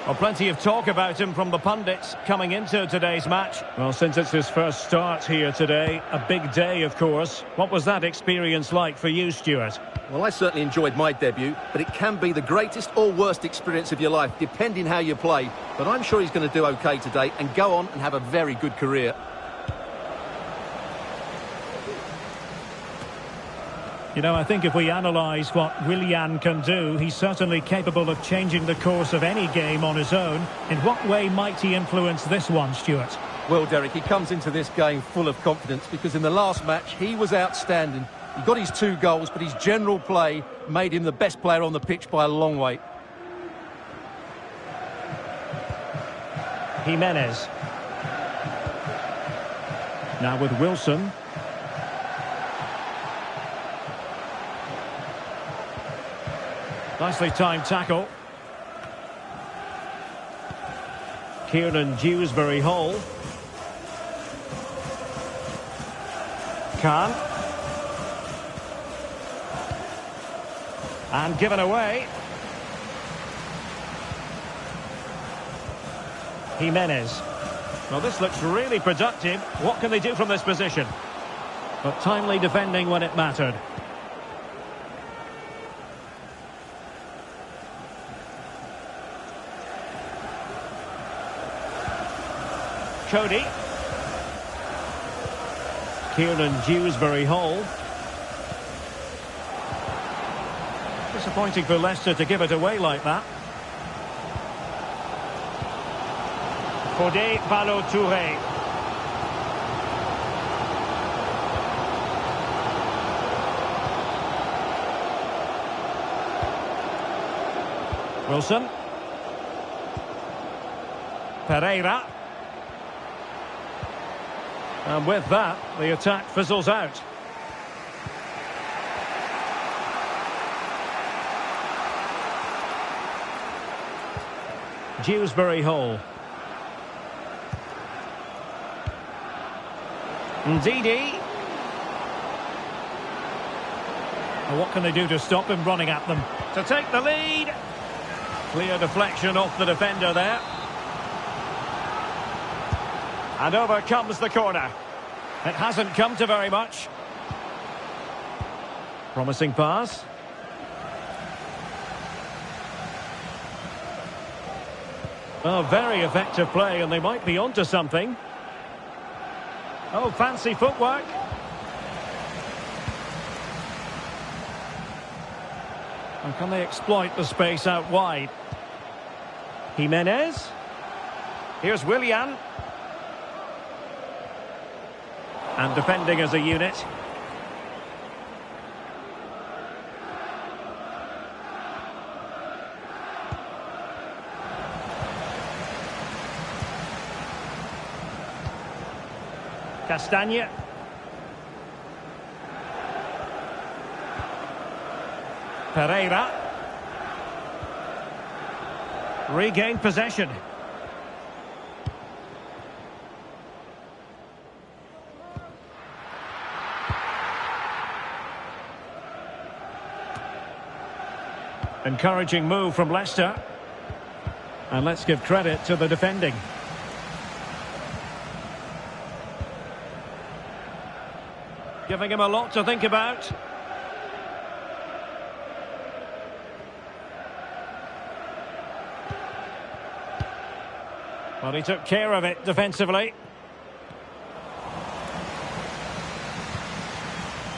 Well, plenty of talk about him from the pundits coming into today's match. Well, since it's his first start here today, a big day, of course. What was that experience like for you, Stuart? Well, I certainly enjoyed my debut, but it can be the greatest or worst experience of your life, depending how you play. But I'm sure he's going to do OK today and go on and have a very good career. You know, I think if we analyse what Willian can do, he's certainly capable of changing the course of any game on his own. In what way might he influence this one, Stuart? Well, Derek, he comes into this game full of confidence because in the last match, he was outstanding. He got his 2 goals, but his general play made him the best player on the pitch by a long way. Jimenez. Now with Wilson. Nicely timed tackle. Kieran Dewsbury-Hall. Khan. And given away. Jimenez. Well, this looks really productive. What can they do from this position? But timely defending when it mattered. Cody. Kieran Dewsbury-Hall. Disappointing for Leicester to give it away like that. Fodé Ballo-Touré. Wilson. Pereira. And with that, the attack fizzles out. Dewsbury-Hall. Ndidi. And what can they do to stop him running at them? To take the lead. Clear deflection off the defender there. And over comes the corner. It hasn't come to very much. Promising pass. Oh, very effective play, and they might be onto something. Oh, fancy footwork. And can they exploit the space out wide? Jimenez. Here's Willian. And defending as a unit. Castagne. Pereira. Regained possession. Encouraging move from Leicester. And let's give credit to the defending. Giving him a lot to think about. Well, he took care of it defensively.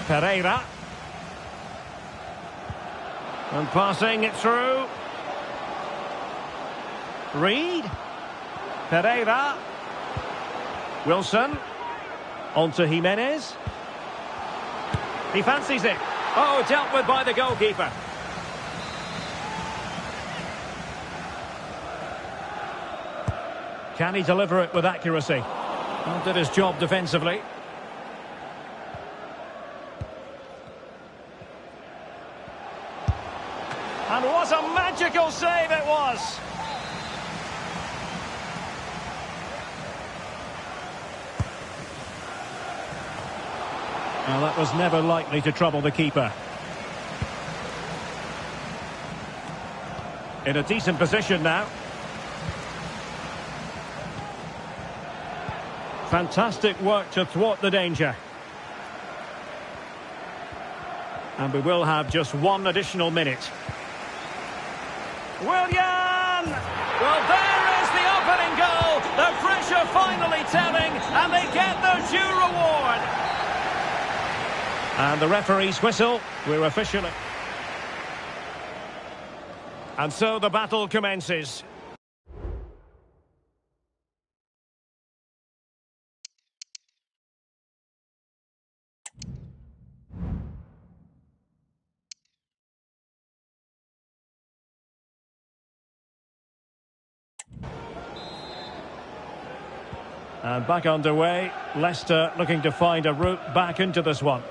Pereira. And passing it through. Reed. Pereira. Wilson. On to Jimenez. He fancies it. Oh, dealt with by the goalkeeper. Can he deliver it with accuracy? Well, did his job defensively. And what a magical save it was! Well, that was never likely to trouble the keeper. In a decent position now. Fantastic work to thwart the danger. And we will have just one additional minute. Willian! Well, there is the opening goal. The pressure finally telling, and they get their due reward. And the referee's whistle. We're officially... And so the battle commences. And back underway. Leicester looking to find a route back into this one.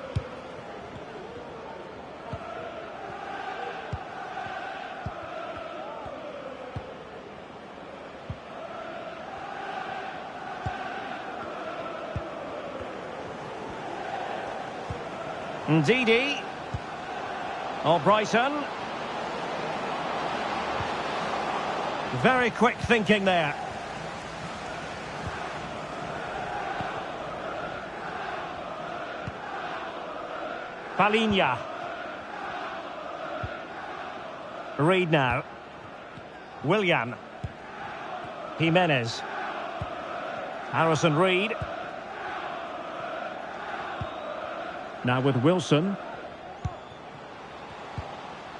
Ndidi. Brighton. Very quick thinking there. Palinha. Reed now. Willian. Jimenez. Harrison Reed. Now with Wilson.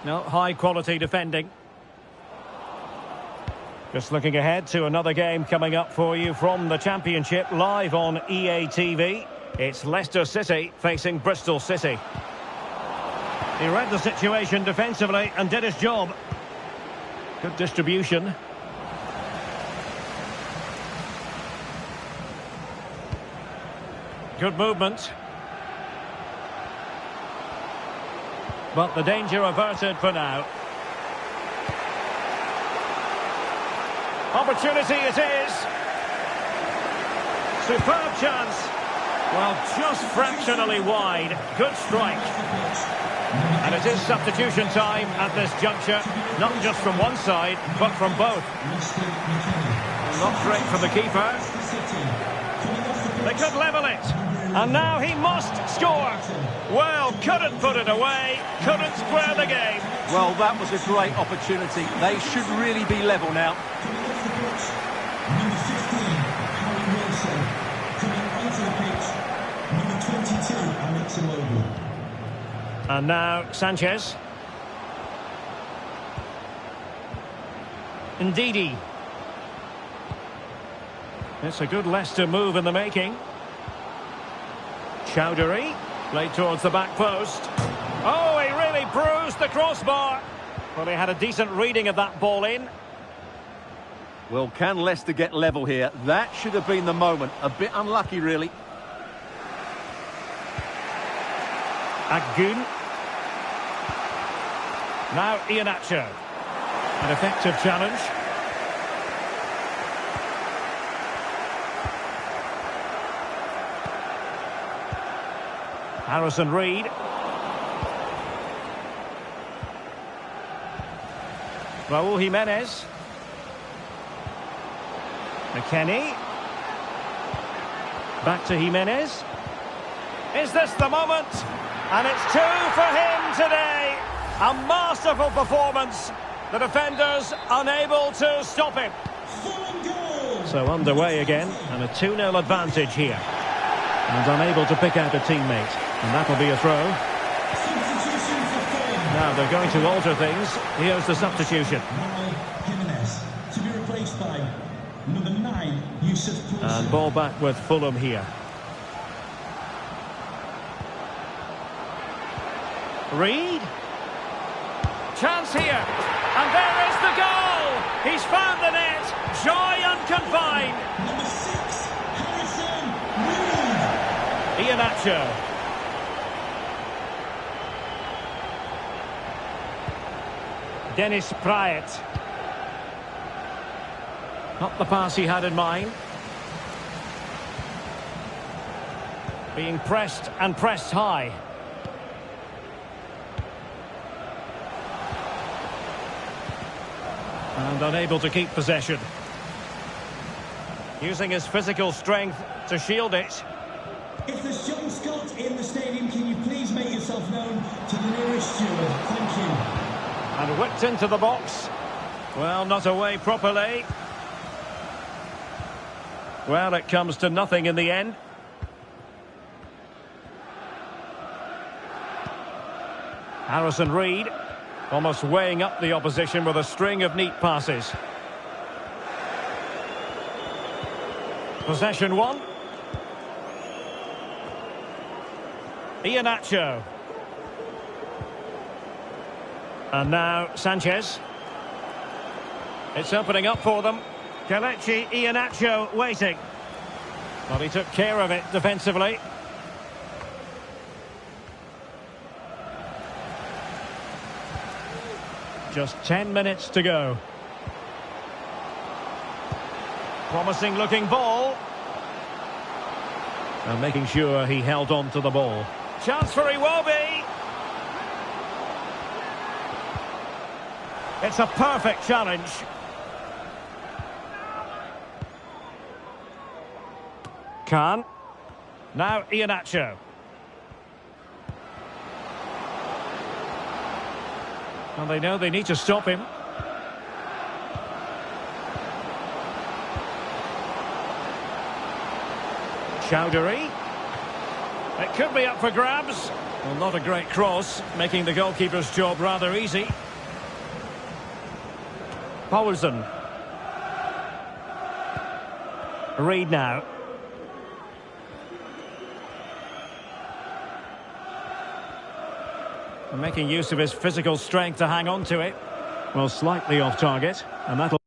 No, high quality defending. Just looking ahead to another game coming up for you from the Championship live on EA TV. It's Leicester City facing Bristol City. He read the situation defensively and did his job. Good distribution. Good movement. But the danger averted for now. Opportunity it is. Superb chance. Well, just fractionally wide. Good strike. And it is substitution time at this juncture. Not just from one side, but from both. Not great from the keeper. They could level it. And now he must score. Well, couldn't put it away. Couldn't square the game. Well, that was a great opportunity. They should really be level now. Number 15, Harry Wilson. Coming onto the pitch, number 22, Alex Iwobi. And now Sanchez. Ndidi. It's a good Leicester move in the making. Chowdhury. Played towards the back post. Oh, he really bruised the crossbar. Well, he had a decent reading of that ball in. Well, can Leicester get level here? That should have been the moment. A bit unlucky, really. Aggun. Now Iheanacho. An effective challenge. Harrison Reed. Raul Jimenez. McKennie. Back to Jimenez. Is this the moment? And it's 2 for him today. A masterful performance. The defenders unable to stop him. So underway again, and a 2-0 advantage here. And unable to pick out a teammate. And that'll be a throw. Now they're going to alter things. Here's the substitution. Jimenez to be replaced by number 9, Yusuf Poulsen. And ball back with Fulham here. Reed. Chance here. And there is the goal. He's found the net. Joy unconfined. Number 6, Harrison Reed. Iheanacho. Dennis Praet. Not the pass he had in mind. Being pressed and pressed high. And unable to keep possession. Using his physical strength to shield it. If there's John Scott in the stadium, can you please make yourself known to the nearest steward? Thank you. And whipped into the box. Well, not away properly. Well, it comes to nothing in the end. Harrison Reed. Almost weighing up the opposition with a string of neat passes. Possession 1. Iheanacho. And now Sanchez. It's opening up for them. Kelechi Iheanacho waiting. Well, he took care of it defensively. Just 10 minutes to go. Promising looking ball. And making sure he held on to the ball. Chance for Iwobi. It's a perfect challenge. Khan. Now Iheanacho. And they know they need to stop him. Chowdhury. It could be up for grabs. Well, not a great cross, making the goalkeeper's job rather easy. Poulsen. Reed now. Making use of his physical strength to hang on to it. Well, slightly off target, and that'll...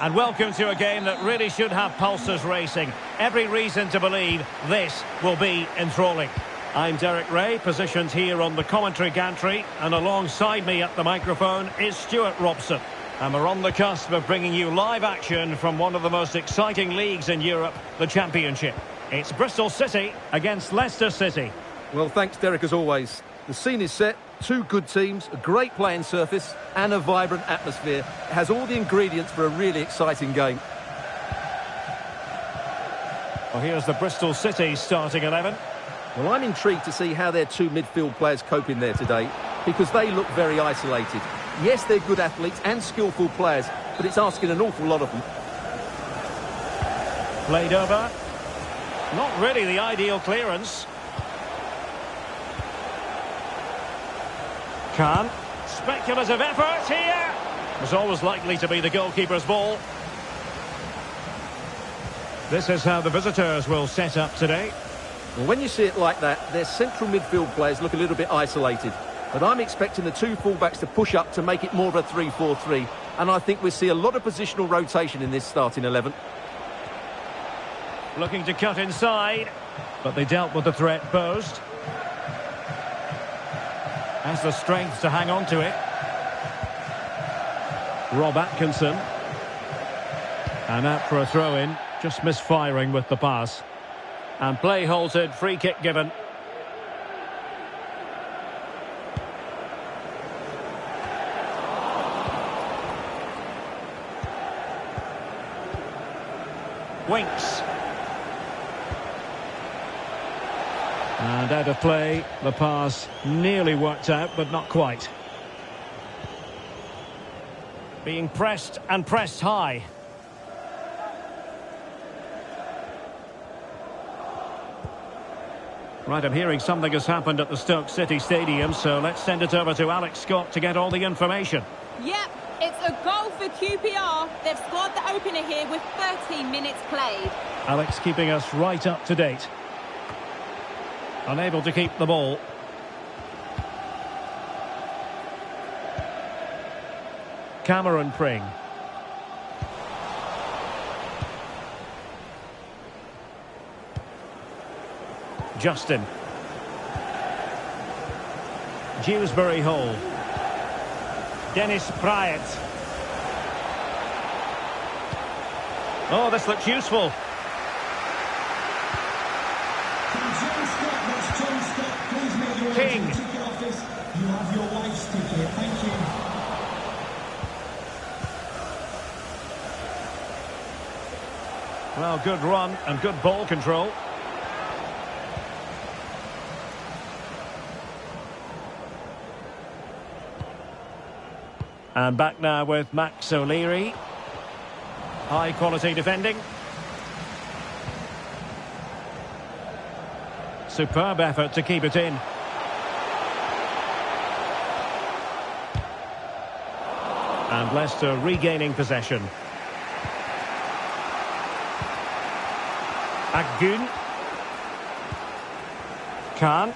and welcome to a game that really should have pulses racing. Every reason to believe this will be enthralling. I'm Derek Ray, positioned here on the commentary gantry, and alongside me at the microphone is Stuart Robson. And we're on the cusp of bringing you live action from one of the most exciting leagues in Europe, the Championship. It's Bristol City against Leicester City. Well, thanks, Derek, as always. The scene is set, two good teams, a great playing surface and a vibrant atmosphere. It has all the ingredients for a really exciting game. Well, here's the Bristol City starting 11. Well, I'm intrigued to see how their two midfield players cope in there today, because they look very isolated. Yes, they're good athletes and skillful players, but it's asking an awful lot of them. Played over. Not really the ideal clearance. Khan. Speculative effort here. Was always likely to be the goalkeeper's ball. This is how the visitors will set up today. Well, when you see it like that, their central midfield players look a little bit isolated. But I'm expecting the two fullbacks to push up to make it more of a 3-4-3. And I think we'll see a lot of positional rotation in this starting 11. Looking to cut inside, but they dealt with the threat posed. Has the strength to hang on to it. Rob Atkinson. And out for a throw-in, just misfiring with the pass. And play halted, free kick given. Winks. And out of play, the pass nearly worked out, but not quite. Being pressed and pressed high. Right, I'm hearing something has happened at the Stoke City Stadium, so let's send it over to Alex Scott to get all the information. Yep, it's a goal for QPR. They've scored the opener here with 13 minutes played. Alex keeping us right up to date. Unable to keep the ball. Cameron Pring. Justin. Dewsbury Hall. Dennis Pryatt. Oh, this looks useful. King. You have your wife's ticket. Thank you. Well, good run and good ball control. And back now with Max O'Leary. High quality defending. Superb effort to keep it in. And Leicester regaining possession. Akgun. Khan.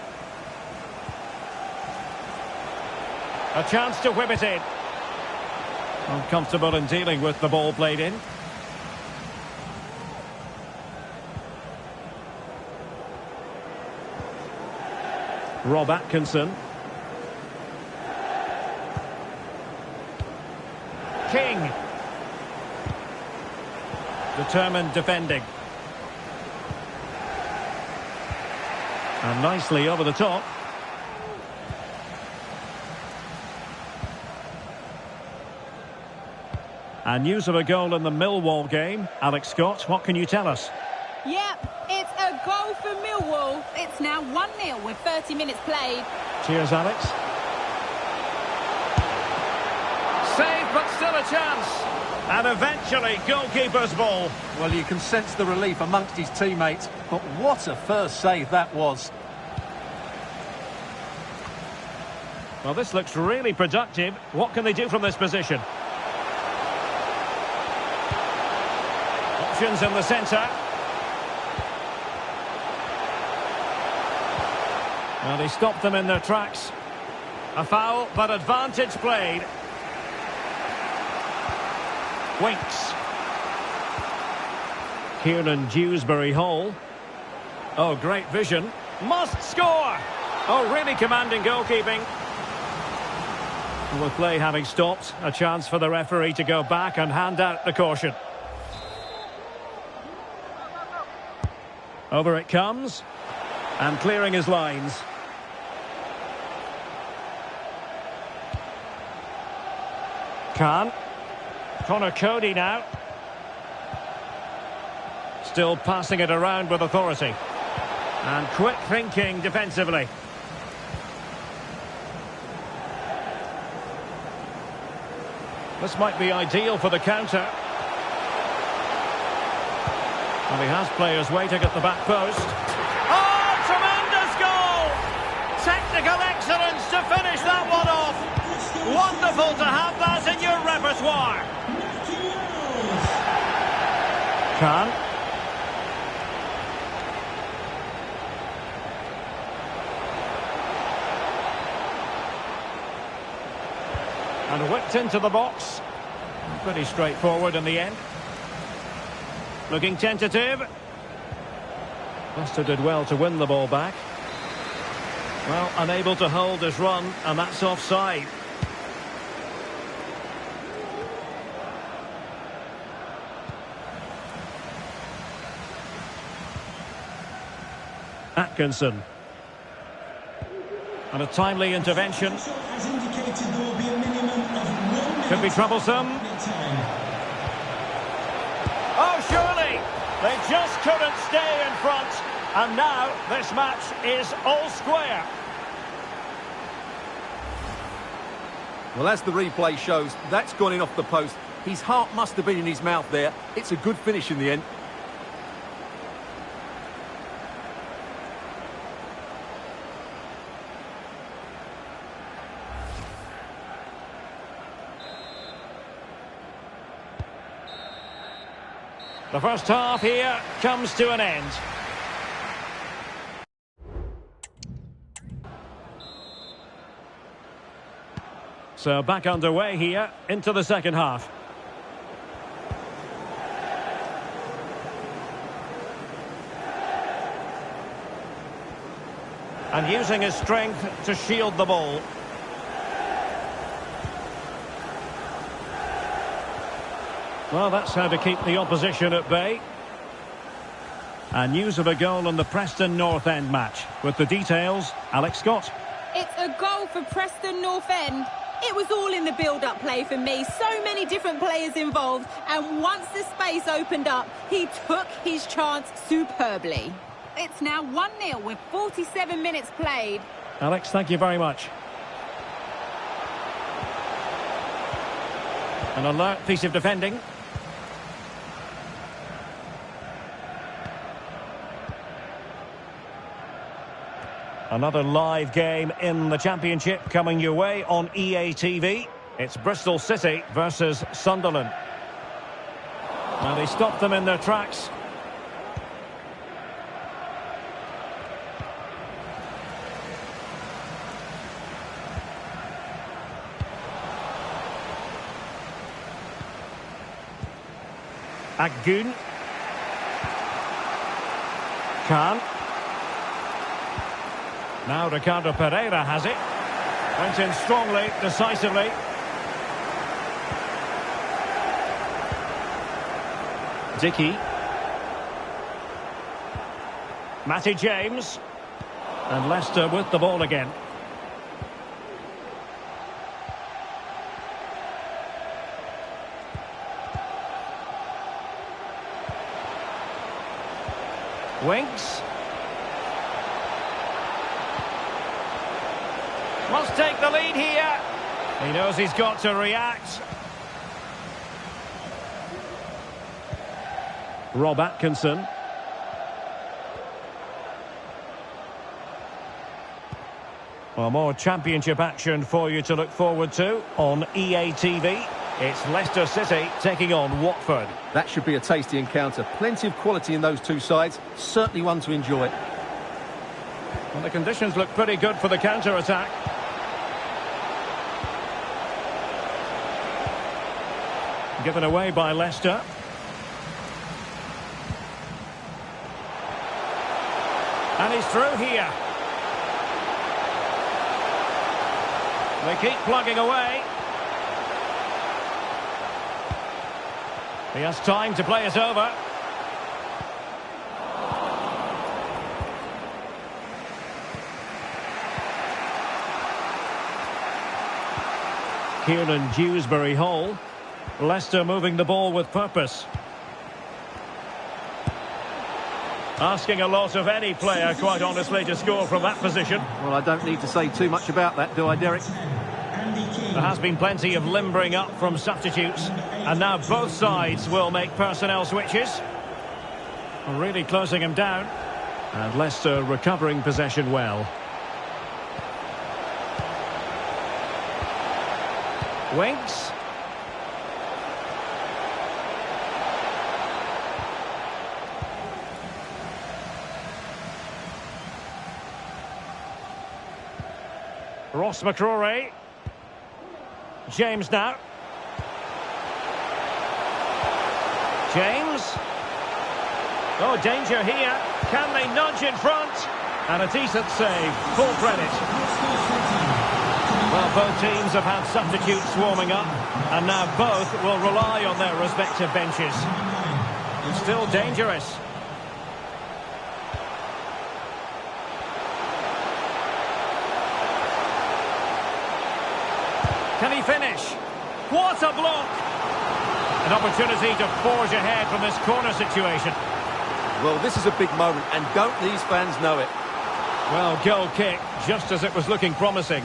A chance to whip it in. Uncomfortable in dealing with the ball played in. Rob Atkinson. King. Determined defending. And nicely over the top. And news of a goal in the Millwall game. Alex Scott, what can you tell us? Yep, it's a goal for Millwall. It's now 1-0 with 30 minutes played. Cheers, Alex. Save, but still a chance. And eventually, goalkeeper's ball. Well, you can sense the relief amongst his teammates, but what a first save that was. Well, this looks really productive. What can they do from this position? Options in the centre. Well, he stopped them in their tracks. A foul, but advantage played. Winks. Kiernan Dewsbury Hall. Oh, great vision. Must score! Oh, really commanding goalkeeping. With play having stopped, a chance for the referee to go back and hand out the caution. Over it comes. And clearing his lines. Khan. Connor Cody now. Still passing it around with authority. And quick thinking defensively. This might be ideal for the counter. And he has players waiting at the back post. Oh, tremendous goal! Technical excellence to finish that one off. Wonderful to have that in your repertoire. Khan. And whipped into the box. Pretty straightforward in the end. Looking tentative. Leicester did well to win the ball back. Well, unable to hold his run, and that's offside. Atkinson. And a timely intervention. Could be troublesome. Oh, surely! They just couldn't stay in front. And now this match is all square. Well, as the replay shows, that's gone in off the post. His heart must have been in his mouth there. It's a good finish in the end. The first half here comes to an end. So back underway here into the second half. And using his strength to shield the ball. Well, that's how to keep the opposition at bay. And news of a goal in the Preston North End match. With the details, Alex Scott. It's a goal for Preston North End. It was all in the build-up play for me. So many different players involved. And once the space opened up, he took his chance superbly. It's now 1-0 with 47 minutes played. Alex, thank you very much. An alert piece of defending. Another live game in the Championship coming your way on EA TV. It's Bristol City versus Sunderland. Now they stopped them in their tracks. Aggun. Khan. Now Ricardo Pereira has it. Went in strongly, decisively. Dickey. Matty James. And Leicester with the ball again. Winks. Must take the lead here. He knows he's got to react. Rob Atkinson. Well, more Championship action for you to look forward to on EA TV. It's Leicester City taking on Watford. That should be a tasty encounter. Plenty of quality in those two sides. Certainly one to enjoy. Well, the conditions look pretty good for the counter-attack. Given away by Leicester. And he's through here. They keep plugging away. He has time to play it over. Kieran Dewsbury Hall. Leicester moving the ball with purpose. Asking a lot of any player, quite honestly, to score from that position. Well, I don't need to say too much about that, do I, Derek? There has been plenty of limbering up from substitutes. And now both sides will make personnel switches. Really closing him down. And Leicester recovering possession well. Winks. Ross McCrory. James now. James. Oh, danger here. Can they nudge in front? And a decent save. Full credit. Well, both teams have had substitutes warming up, and now both will rely on their respective benches. It's still dangerous. Can he finish? What a block! An opportunity to forge ahead from this corner situation. Well, this is a big moment, and don't these fans know it? Well, goal kick, just as it was looking promising.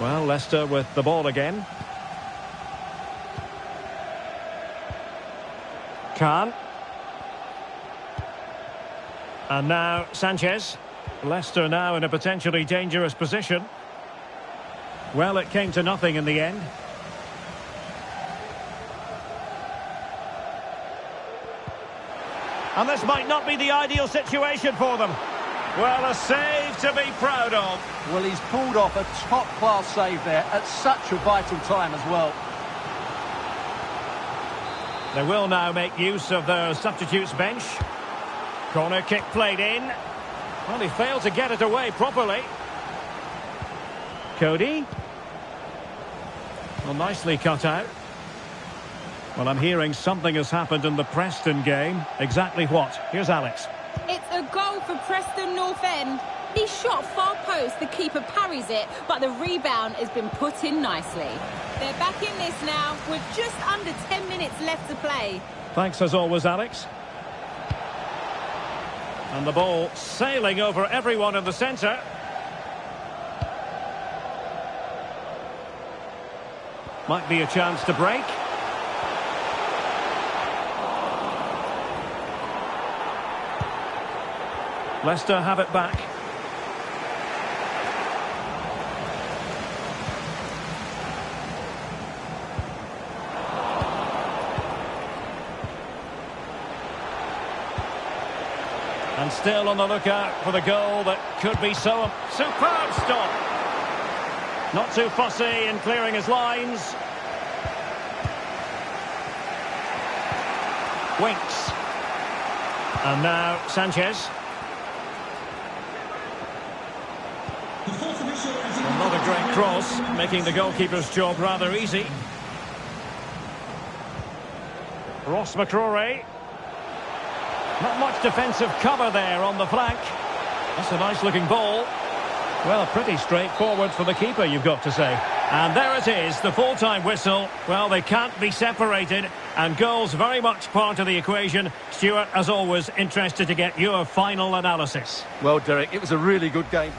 Well, Leicester with the ball again. Khan. And now Sanchez. Leicester now in a potentially dangerous position. Well, it came to nothing in the end. And this might not be the ideal situation for them. Well, a save to be proud of. Well, he's pulled off a top-class save there at such a vital time as well. They will now make use of their substitutes bench. Corner kick played in. Well, he failed to get it away properly. Cody. Well, nicely cut out. Well, I'm hearing something has happened in the Preston game. Exactly what? Here's Alex. It's a goal for Preston North End. He shot far post, the keeper parries it, but the rebound has been put in nicely. They're back in this now with just under 10 minutes left to play. Thanks as always, Alex. And the ball sailing over everyone in the centre. Might be a chance to break. Leicester have it back. And still on the lookout for the goal that could be so... Superb stop! Not too fussy in clearing his lines. Winks. And now Sanchez. Well, not a great cross, making the goalkeeper's job rather easy. Ross McCrory. Not much defensive cover there on the flank. That's a nice looking ball. Well, pretty straightforward for the keeper, you've got to say. And there it is, the full-time whistle. Well, they can't be separated, and goals very much part of the equation. Stuart, as always, interested to get your final analysis. Well, Derek, it was a really good game.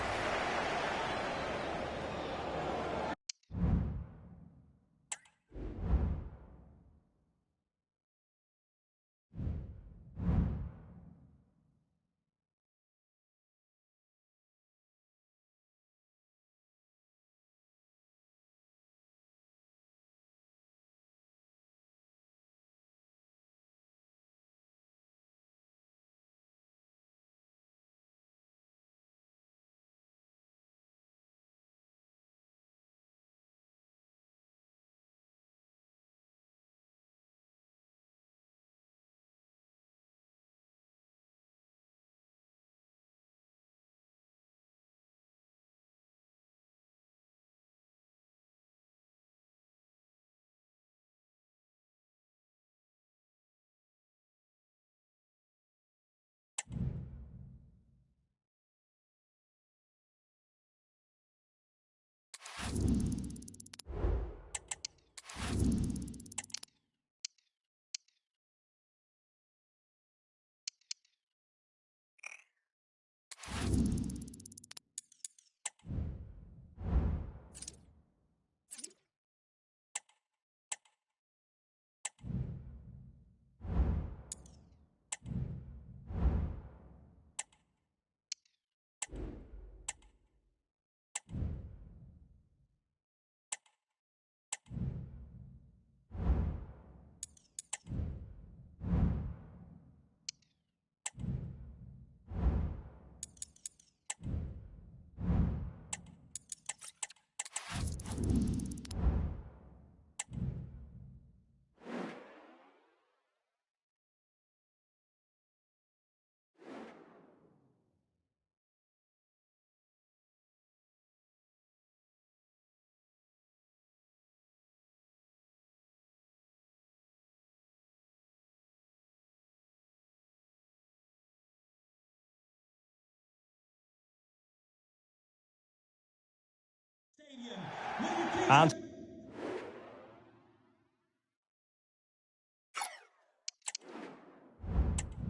And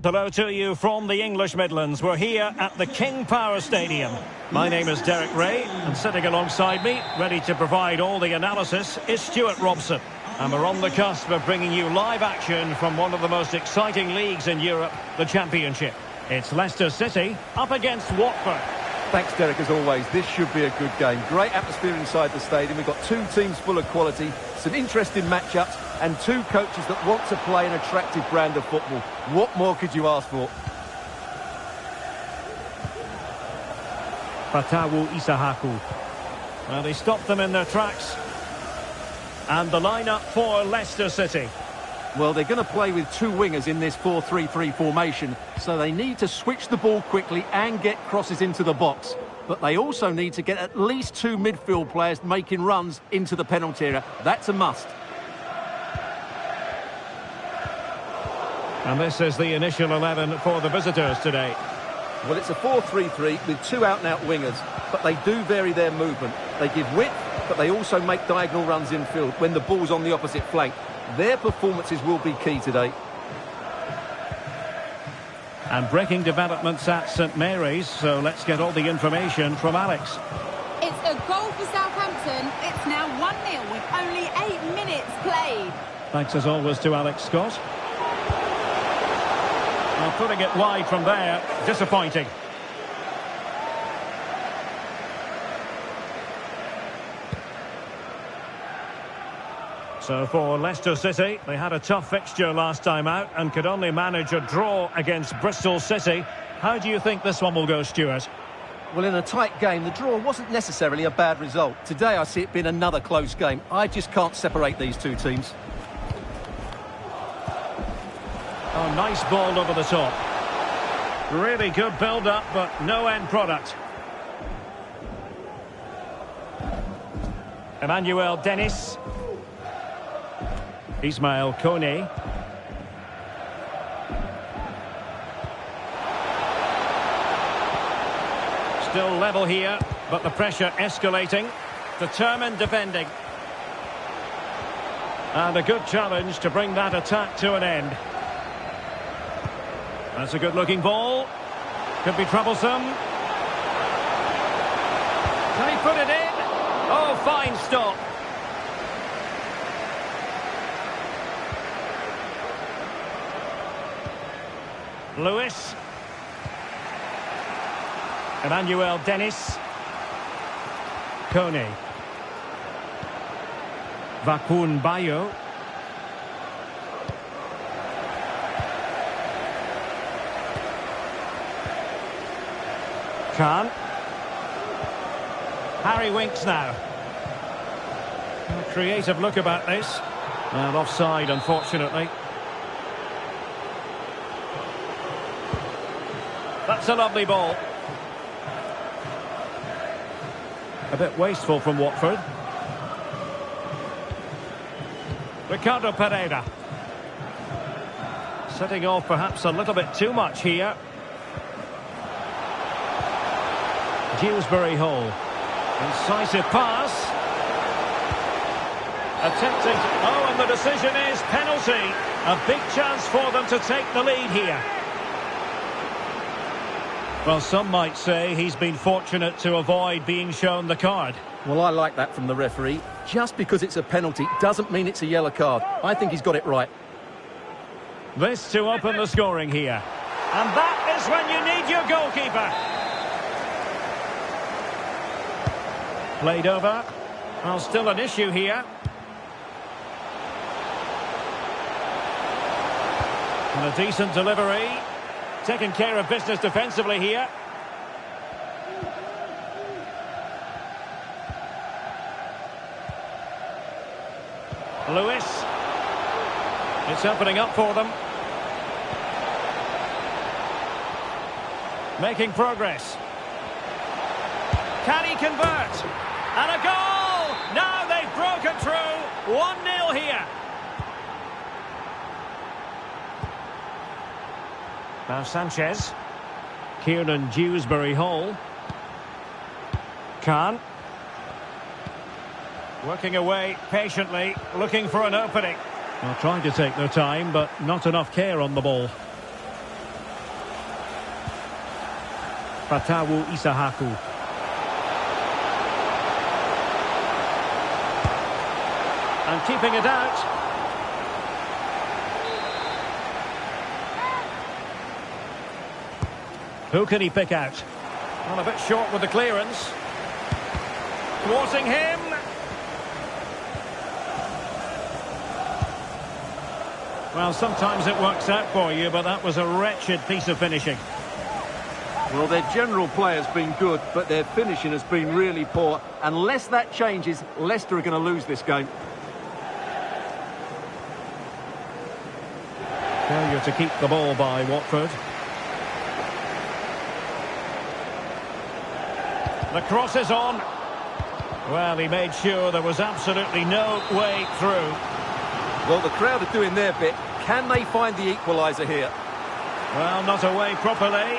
hello to you from the English Midlands. We're here at the King Power Stadium. My name is Derek Ray, and sitting alongside me, ready to provide all the analysis, is Stuart Robson. And we're on the cusp of bringing you live action from one of the most exciting leagues in Europe, the Championship. It's Leicester City up against Watford. Thanks, Derek, as always. This should be a good game. Great atmosphere inside the stadium. We've got two teams full of quality, some interesting matchups, and two coaches that want to play an attractive brand of football. What more could you ask for? Fatawu Isahaku. Well, they stopped them in their tracks. And the lineup for Leicester City. Well, they're going to play with two wingers in this 4-3-3 formation, so they need to switch the ball quickly and get crosses into the box. But they also need to get at least two midfield players making runs into the penalty area. That's a must. And this is the initial 11 for the visitors today. Well, it's a 4-3-3 with two out-and-out wingers, but they do vary their movement. They give width, but they also make diagonal runs infield when the ball's on the opposite flank. Their performances will be key today. And breaking developments at St Mary's, so let's get all the information from Alex. It's a goal for Southampton. It's now 1-0 with only 8 minutes played. Thanks as always to Alex Scott. Well, putting it wide from there, disappointing. So for Leicester City, they had a tough fixture last time out and could only manage a draw against Bristol City. How do you think this one will go, Stuart? Well, in a tight game, the draw wasn't necessarily a bad result. Today, I see it being another close game. I just can't separate these two teams. Oh, nice ball over the top. Really good build-up, but no end product. Emmanuel Dennis. Ismail Kone. Still level here, but the pressure escalating. Determined defending. And a good challenge to bring that attack to an end. That's a good-looking ball. Could be troublesome. Can he put it in? Oh, fine stop. Lewis. Emmanuel Dennis. Kone. Vakun Bayo. Khan. Harry Winks now. A creative look about this. And offside, unfortunately. That's a lovely ball. A bit wasteful from Watford. Ricardo Pereira. Setting off perhaps a little bit too much here. Dewsbury Hall. Incisive pass. Attempting to... Oh, and the decision is penalty. A big chance for them to take the lead here. Well, some might say he's been fortunate to avoid being shown the card. Well, I like that from the referee. Just because it's a penalty doesn't mean it's a yellow card. I think he's got it right. This to open the scoring here. And that is when you need your goalkeeper. Played over. Well, still an issue here. And a decent delivery. Taking care of business defensively here. Lewis. It's opening up for them. Making progress. Can he convert? And a goal! Now they've broken through. 1-0 here. Now Sanchez. Kieran Dewsbury Hall. Khan. Working away patiently, looking for an opening. Well, trying to take their time, but not enough care on the ball. Fatawu Isahaku. And keeping it out. Who can he pick out? Well, a bit short with the clearance. Thwarting him. Well, sometimes it works out for you, but that was a wretched piece of finishing. Well, their general play has been good, but their finishing has been really poor. Unless that changes, Leicester are going to lose this game. Failure to keep the ball by Watford. The cross is on. Well, he made sure there was absolutely no way through. Well, the crowd are doing their bit. Can they find the equaliser here? Well, not away properly.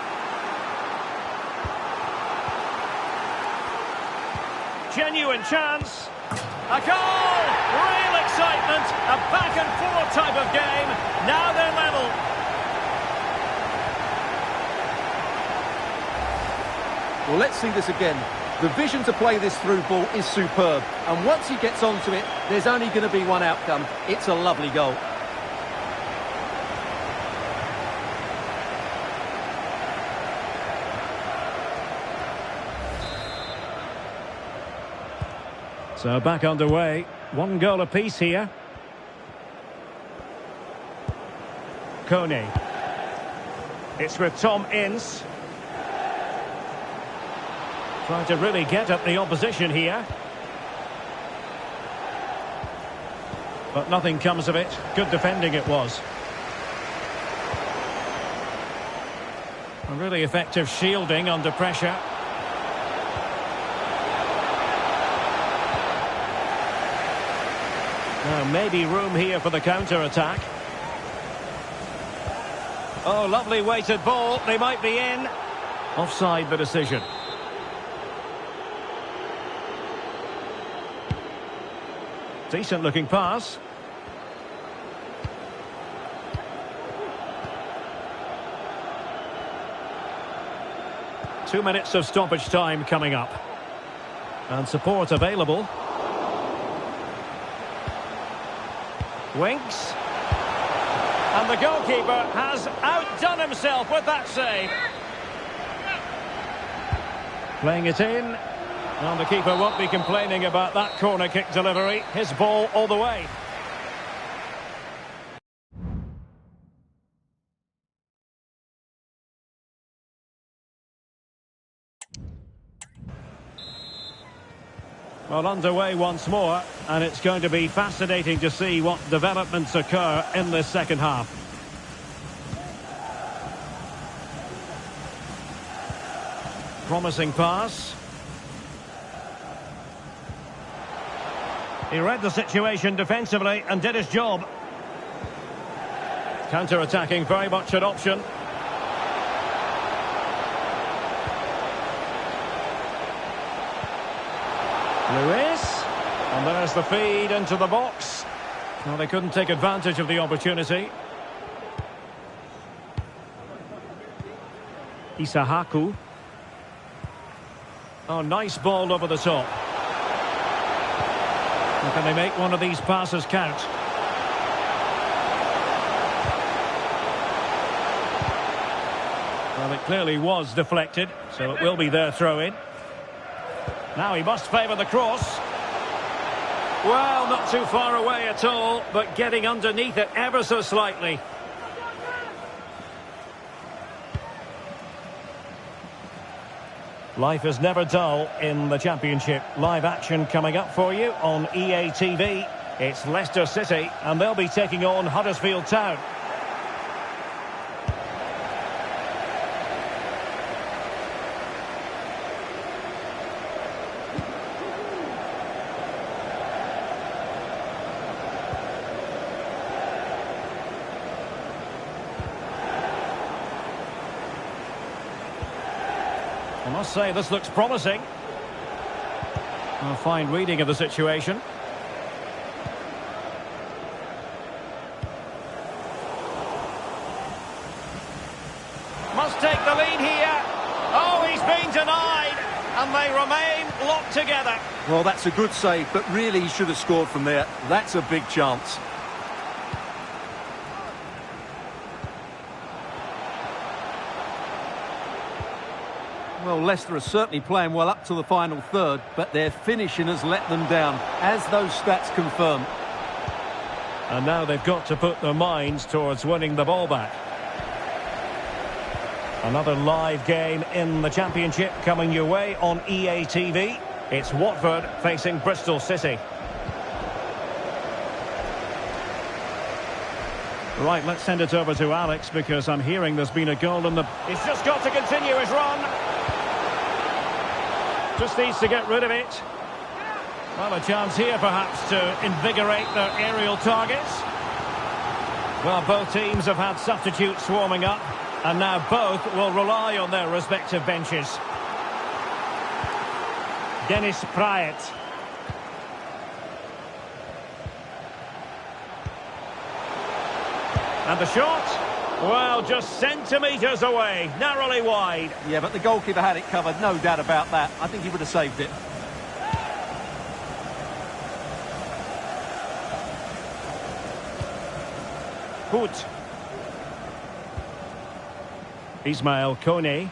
Genuine chance. A goal! Real excitement. A back-and-forth type of game. Now they're level. Well, let's see this again. The vision to play this through ball is superb. And once he gets onto it, there's only going to be one outcome. It's a lovely goal. So back underway. One goal apiece here. Kone. It's with Tom Ince. Trying to really get at the opposition here. But nothing comes of it. Good defending it was. A really effective shielding under pressure. Now maybe room here for the counter-attack. Oh, lovely weighted ball. They might be in. Offside the decision. Decent looking pass. Two minutes of stoppage time coming up. And support available. Winks. And the goalkeeper has outdone himself with that save. Playing it in. And the keeper won't be complaining about that corner kick delivery. His ball all the way. Well, underway once more, and it's going to be fascinating to see what developments occur in this second half. Promising pass. He read the situation defensively and did his job. Counter-attacking, very much an option. Lewis. And there's the feed into the box. Well, they couldn't take advantage of the opportunity. Isahaku. Oh, nice ball over the top. And can they make one of these passes count? Well, it clearly was deflected, so it will be their throw-in. Now he must favour the cross. Well, not too far away at all, but getting underneath it ever so slightly. Life is never dull in the Championship. Live action coming up for you on EA TV. It's Leicester City, and they'll be taking on Huddersfield Town. I must say, this looks promising. A fine reading of the situation. Must take the lead here. Oh, he's been denied. And they remain locked together. Well, that's a good save, but really he should have scored from there. That's a big chance. Well, Leicester are certainly playing well up to the final third, but their finishing has let them down, as those stats confirm. And now they've got to put their minds towards winning the ball back. Another live game in the Championship coming your way on EA TV. It's Watford facing Bristol City. Right, let's send it over to Alex, because I'm hearing there's been a goal in the... He's just got to continue his run. Just needs to get rid of it. Well, a chance here perhaps to invigorate their aerial targets. Well, both teams have had substitutes warming up, and now both will rely on their respective benches. Dennis Praet. And the shot, well, just centimetres away, narrowly wide. Yeah, but the goalkeeper had it covered, no doubt about that. I think he would have saved it. Hoot. Ismail Kone.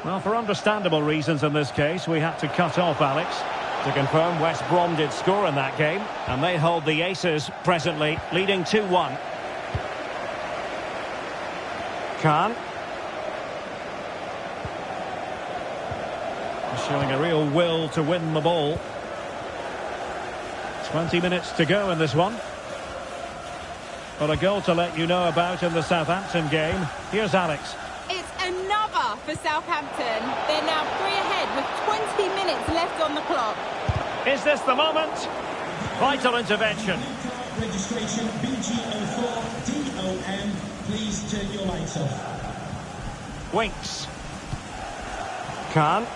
Well, for understandable reasons in this case, we had to cut off Alex. To confirm, West Brom did score in that game, and they hold the Aces presently, leading 2-1. Khan. Showing a real will to win the ball. 20 minutes to go in this one. But a goal to let you know about in the Southampton game. Here's Alex. It's another for Southampton. They're now 3 ahead with 20 minutes left on the clock. Is this the moment? Vital intervention. Registration BG04DOM. Please turn your lights off. Winks. Khan.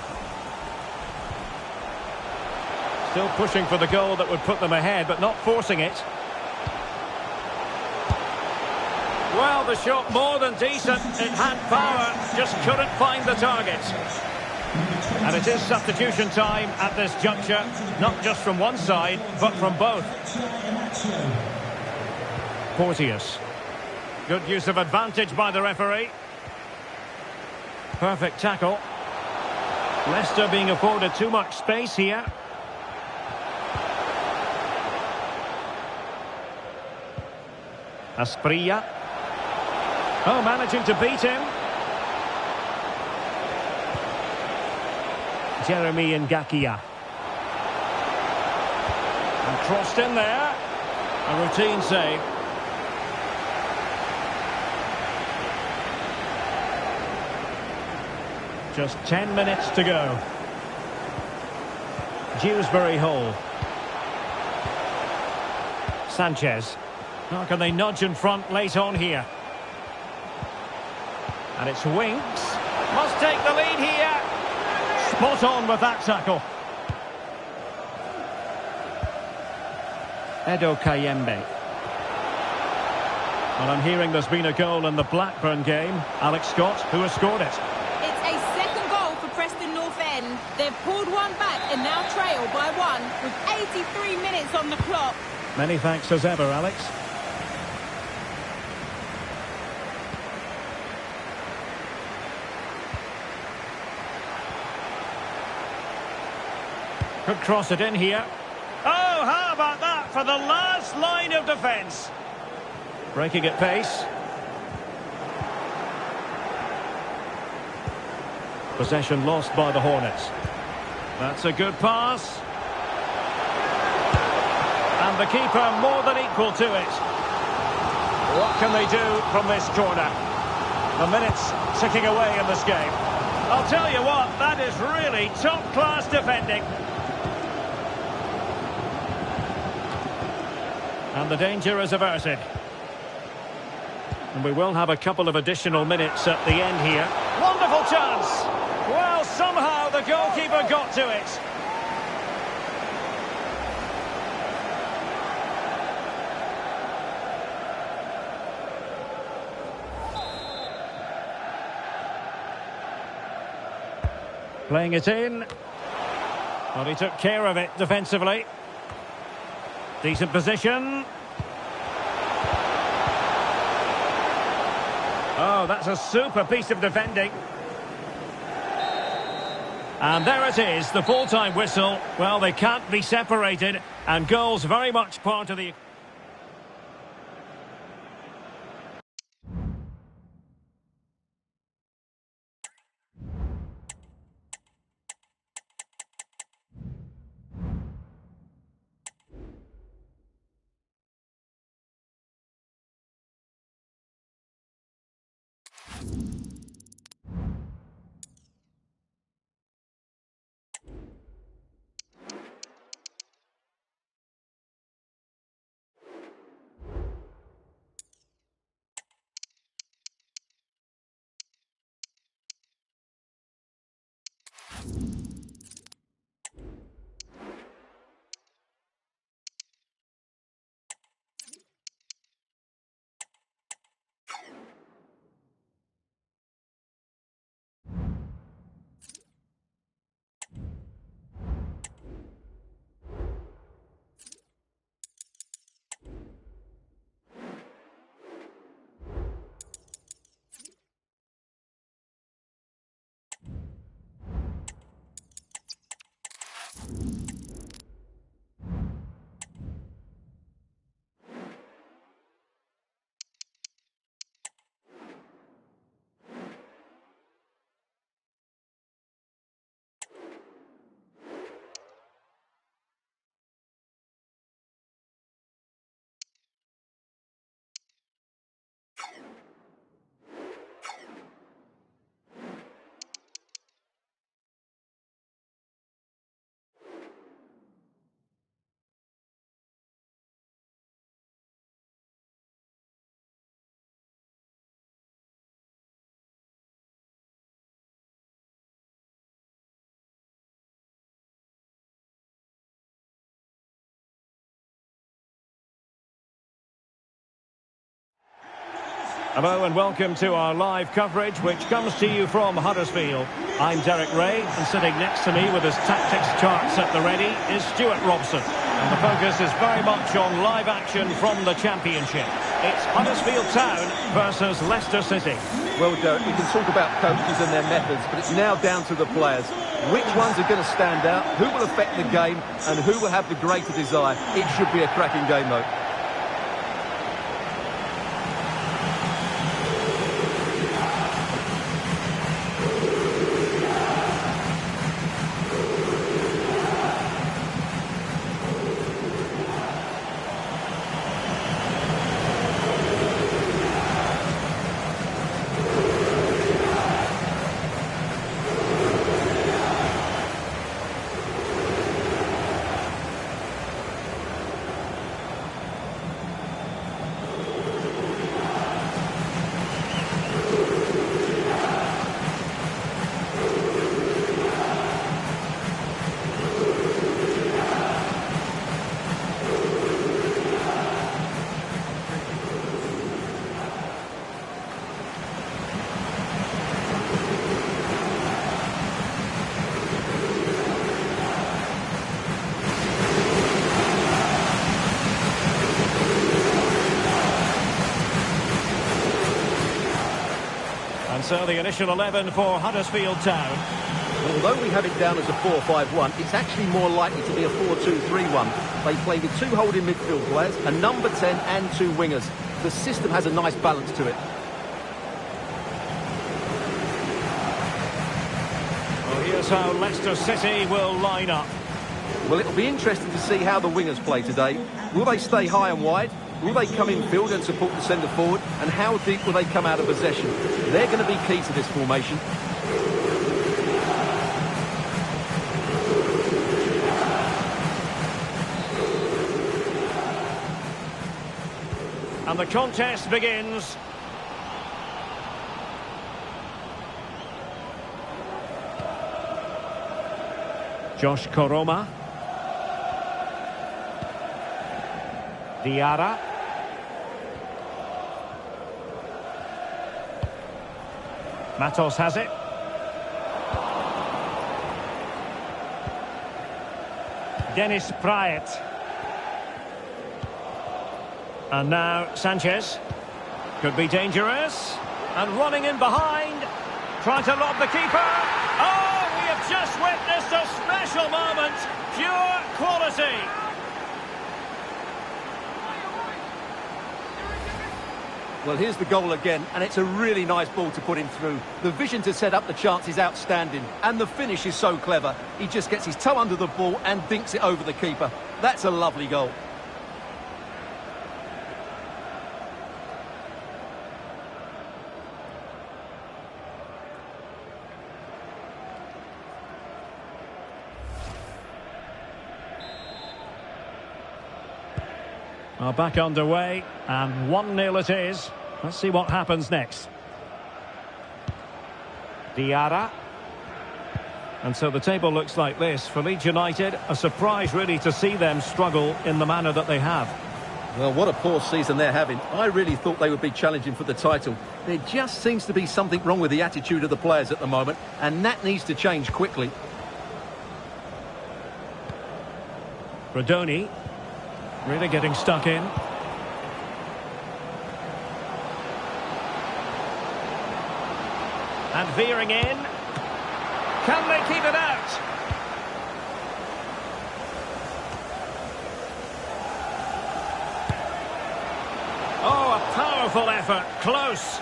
Still pushing for the goal that would put them ahead, but not forcing it. Well, the shot more than decent. It had power, just couldn't find the target. And it is substitution time at this juncture, not just from one side, but from both. Porteous. Good use of advantage by the referee. Perfect tackle. Leicester being afforded too much space here. Asprilla. Oh, managing to beat him. Jeremy Ngakia. And crossed in there. A routine save. Just 10 minutes to go. Dewsbury Hall. Sanchez. How can they nudge in front late on here? And it's Winks. Must take the lead here. Spot on with that tackle. Edo Kayembe. Well, I'm hearing there's been a goal in the Blackburn game. Alex Scott, who has scored it? It's a second goal for Preston North End. They've pulled one back and now trail by 1 with 83 minutes on the clock. Many thanks as ever, Alex. Could cross it in here. Oh, how about that for the last line of defence? Breaking at pace. Possession lost by the Hornets. That's a good pass. And the keeper more than equal to it. What can they do from this corner? The minutes ticking away in this game. I'll tell you what, that is really top-class defending. And the danger is averted. And we will have a couple of additional minutes at the end here. Wonderful chance! Well, somehow the goalkeeper got to it. Playing it in. Well, he took care of it defensively. Decent position. Oh, that's a super piece of defending. And there it is, the full-time whistle. Well, they can't be separated, and goals very much part of the... Hello and welcome to our live coverage, which comes to you from Huddersfield. I'm Derek Ray, and sitting next to me with his tactics charts at the ready is Stuart Robson. And the focus is very much on live action from the Championship. It's Huddersfield Town versus Leicester City. Well, Derek, we can talk about coaches and their methods, but it's now down to the players. Which ones are going to stand out, who will affect the game, and who will have the greater desire? It should be a cracking game, though. So the initial 11 for Huddersfield Town. Although we have it down as a 4-5-1, it's actually more likely to be a 4-2-3-1. They play with two holding midfield players, a number 10 and two wingers. The system has a nice balance to it. Well, here's how Leicester City will line up. Well, it'll be interesting to see how the wingers play today. Will they stay high and wide? Will they come in field and support the centre forward? And how deep will they come out of possession? They're going to be key to this formation. And the contest begins. Josh Koroma. Diarra. Matos has it. Dennis Praet. And now Sanchez. Could be dangerous. And running in behind. Trying to lob the keeper. Oh, we have just witnessed a special moment. Pure quality. Well, here's the goal again, and it's a really nice ball to put him through. The vision to set up the chance is outstanding, and the finish is so clever. He just gets his toe under the ball and dinks it over the keeper. That's a lovely goal. Well, back underway, and 1-0 it is. Let's see what happens next. Diarra. And so the table looks like this. For Leeds United, a surprise really to see them struggle in the manner that they have. Well, what a poor season they're having. I really thought they would be challenging for the title. There just seems to be something wrong with the attitude of the players at the moment, and that needs to change quickly. Rodoni. Really getting stuck in. And veering in. Can they keep it out? Oh, a powerful effort. Close.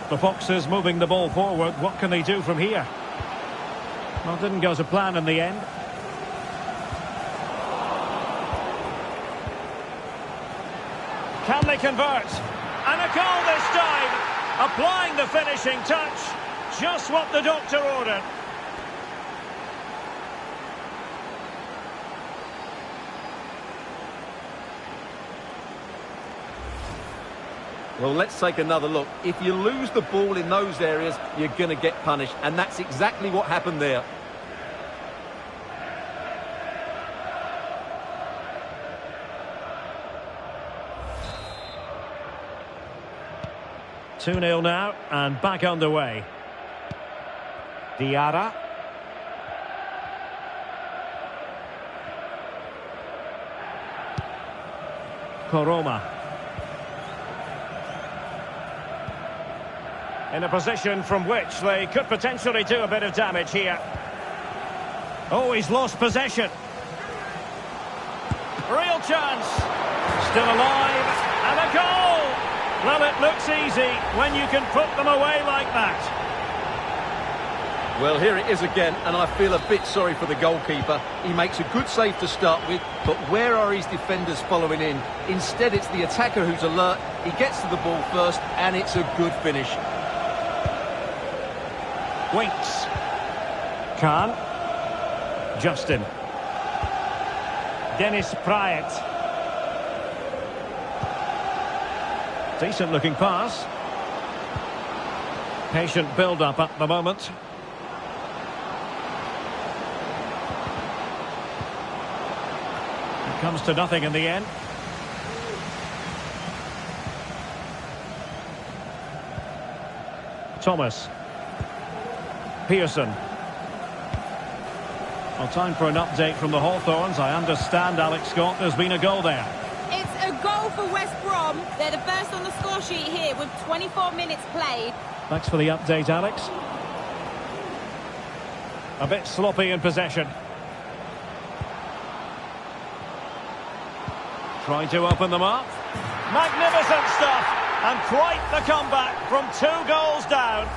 The Foxes moving the ball forward. What can they do from here? Well, didn't go to plan in the end. Can they convert? And a goal this time! Applying the finishing touch. Just what the doctor ordered. Well, let's take another look. If you lose the ball in those areas, you're going to get punished. And that's exactly what happened there. Two-nil now, and back underway. Diarra. Koroma. In a position from which they could potentially do a bit of damage here. Oh, he's lost possession. Real chance. Still alive. And a goal! Well, it looks easy when you can put them away like that. Well, here it is again, and I feel a bit sorry for the goalkeeper. He makes a good save to start with, but where are his defenders following in? Instead, it's the attacker who's alert. He gets to the ball first, and it's a good finish. Waits. Khan. Justin. Dennis Praet. Decent looking pass. Patient build-up at the moment. It comes to nothing in the end. Thomas. Pearson. Well, time for an update from the Hawthorns. I understand, Alex Scott, there's been a goal there. It's a goal for West Brom. They're the first on the score sheet here with 24 minutes played. Thanks for the update, Alex. A bit sloppy in possession. Trying to open them up. Magnificent stuff. And quite the comeback from 2 goals down.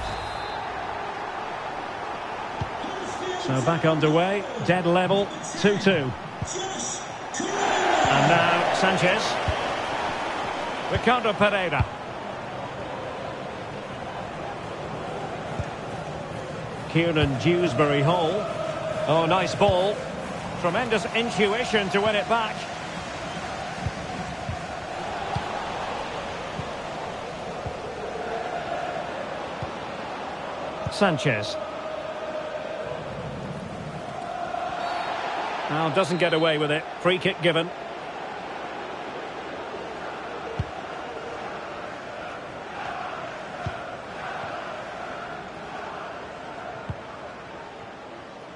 So back underway, dead level, 2-2. And now Sanchez. Ricardo Pereira. Kieran Dewsbury Hall. Oh, nice ball. Tremendous intuition to win it back. Sanchez. Now doesn't get away with it. Free kick given.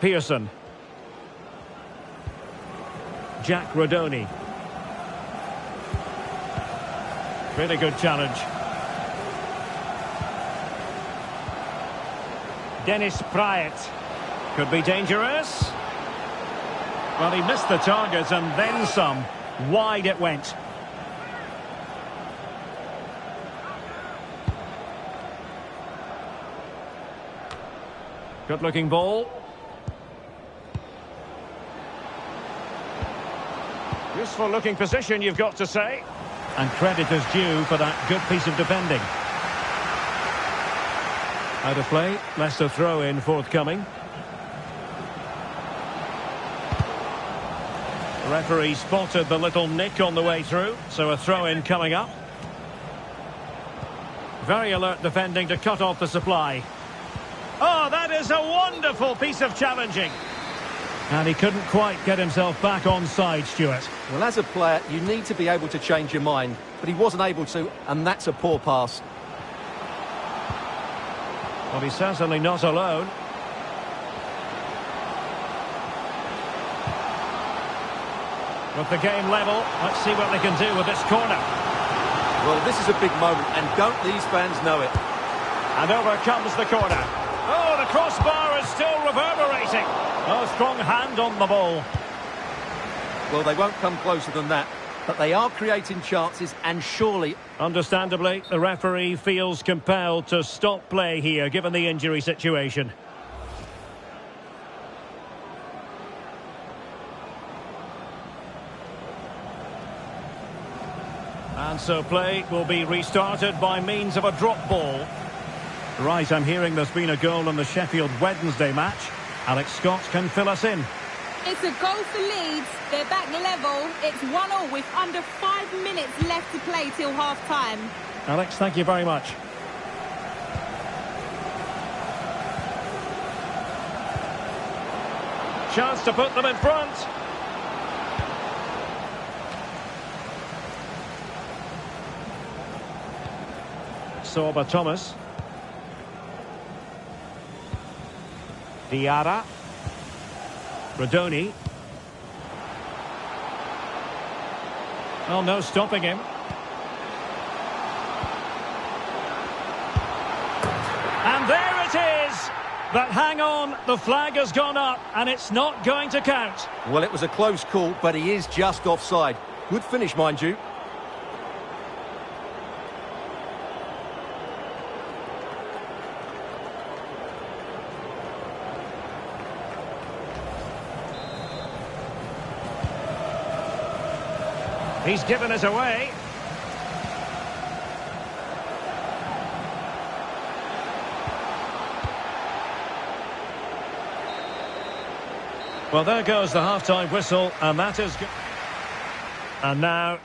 Pearson. Jack Rodoni. Really good challenge. Dennis Praet. Could be dangerous. Well, he missed the target and then some. Wide it went. Good-looking ball. Useful-looking position, you've got to say. And credit is due for that good piece of defending. Out of play. Leicester throw-in forthcoming. The referee spotted the little nick on the way through, so a throw-in coming up. Very alert defending to cut off the supply. Oh, that is a wonderful piece of challenging. And he couldn't quite get himself back on side, Stuart. Well, as a player, you need to be able to change your mind, but he wasn't able to, and that's a poor pass. Well, he's certainly not alone. With the game level, let's see what they can do with this corner. Well, this is a big moment, and don't these fans know it? And over comes the corner. Oh, the crossbar is still reverberating. Oh, strong hand on the ball. Well, they won't come closer than that, but they are creating chances, and surely... Understandably, the referee feels compelled to stop play here, given the injury situation. And so play will be restarted by means of a drop ball. Right, I'm hearing there's been a goal in the Sheffield Wednesday match. Alex Scott can fill us in. It's a goal for Leeds. They're back level. It's 1-1 with under 5 minutes left to play till half-time. Alex, thank you very much. Chance to put them in front. Sorba Thomas. Diarra. Rodoni. Oh, no stopping him. And there it is! But hang on, the flag has gone up and it's not going to count. Well, it was a close call, but he is just offside. Good finish, mind you. He's given us away. Well, there goes the half-time whistle, and that is good. And now,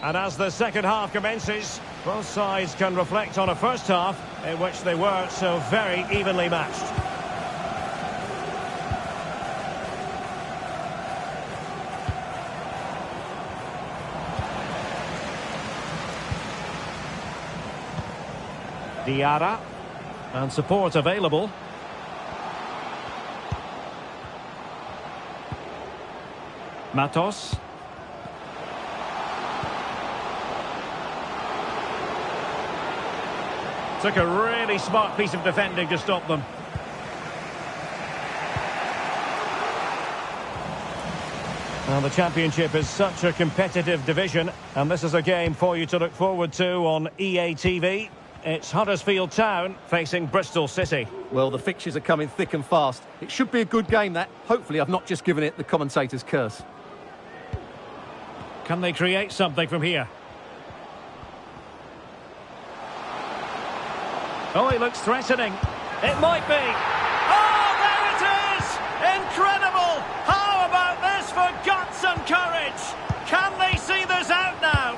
and as the second half commences, both sides can reflect on a first half in which they were so very evenly matched. Diarra, and support available. Matos. Took a really smart piece of defending to stop them. Well, the Championship is such a competitive division, and this is a game for you to look forward to on EA TV. It's Huddersfield Town facing Bristol City. Well, the fixtures are coming thick and fast. It should be a good game, that. Hopefully I've not just given it the commentator's curse. Can they create something from here? Oh, he looks threatening. It might be. Oh, there it is! Incredible! How about this for guts and courage? Can they see this out now?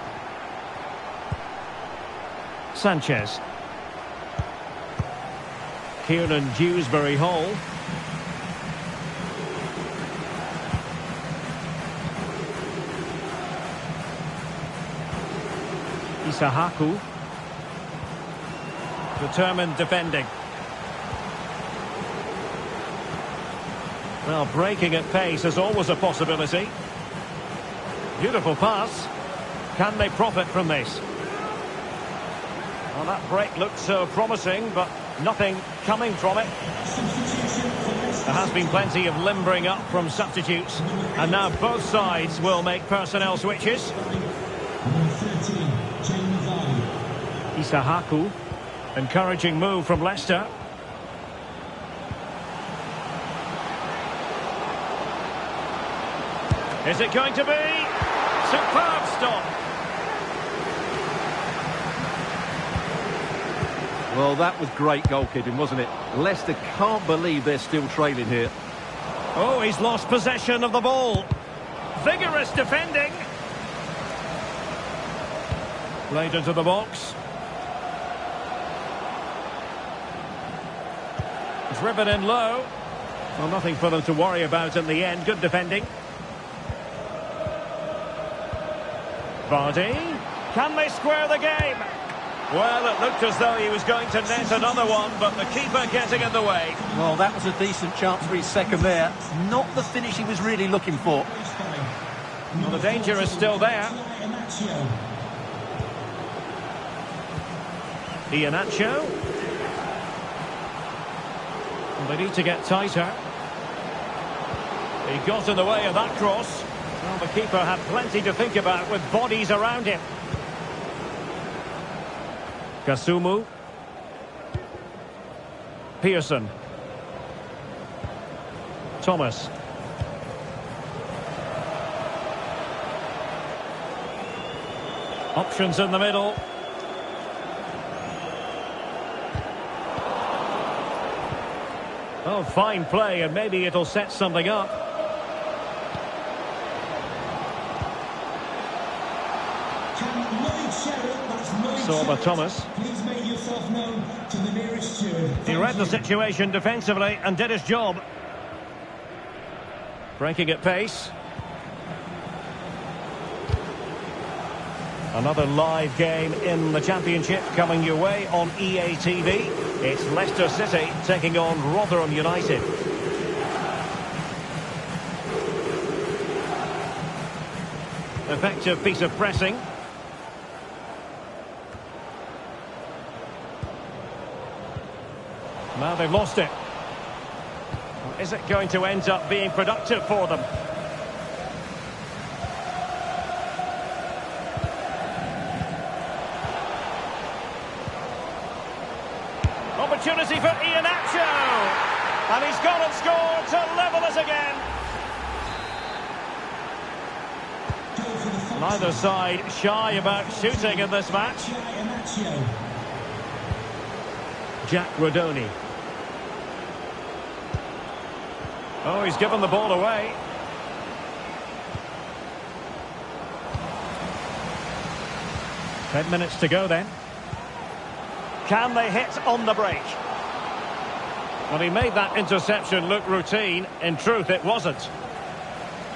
Sanchez. Kieran Dewsbury Hall. Isahaku. Determined defending. Well, breaking at pace is always a possibility. Beautiful pass. Can they profit from this? Well, that break looked so promising, but nothing coming from it. There has been plenty of limbering up from substitutes, and now both sides will make personnel switches. Isahaku, encouraging move from Leicester. Is it going to be? Superb stop. Well, that was great goalkeeping, wasn't it? Leicester can't believe they're still trailing here. Oh, he's lost possession of the ball. Vigorous defending. Played into the box. Driven in low. Well, nothing for them to worry about in the end. Good defending. Vardy. Can they square the game? Well, it looked as though he was going to net another one, but the keeper getting in the way. Well, that was a decent chance for his second there. Not the finish he was really looking for. Well, the danger is still there. Iheanacho. Well, they need to get tighter. He got in the way of that cross. Well, the keeper had plenty to think about with bodies around him. Kasumu. Pearson. Thomas. Options in the middle. Oh, fine play, and maybe it'll set something up. Sorba Thomas. Please make yourself known to the nearest steward. He read the situation defensively and did his job. Breaking at pace. Another live game in the Championship coming your way on EA TV. It's Leicester City taking on Rotherham United. Effective piece of pressing. Now they've lost it. Is it going to end up being productive for them? Opportunity for Iheanacho. And he's gone and scored to level us again. Neither side shy about shooting in this match. Jack Rodoni. Oh, he's given the ball away. Ten minutes to go then. Can they hit on the break? Well, he made that interception look routine. In truth, it wasn't.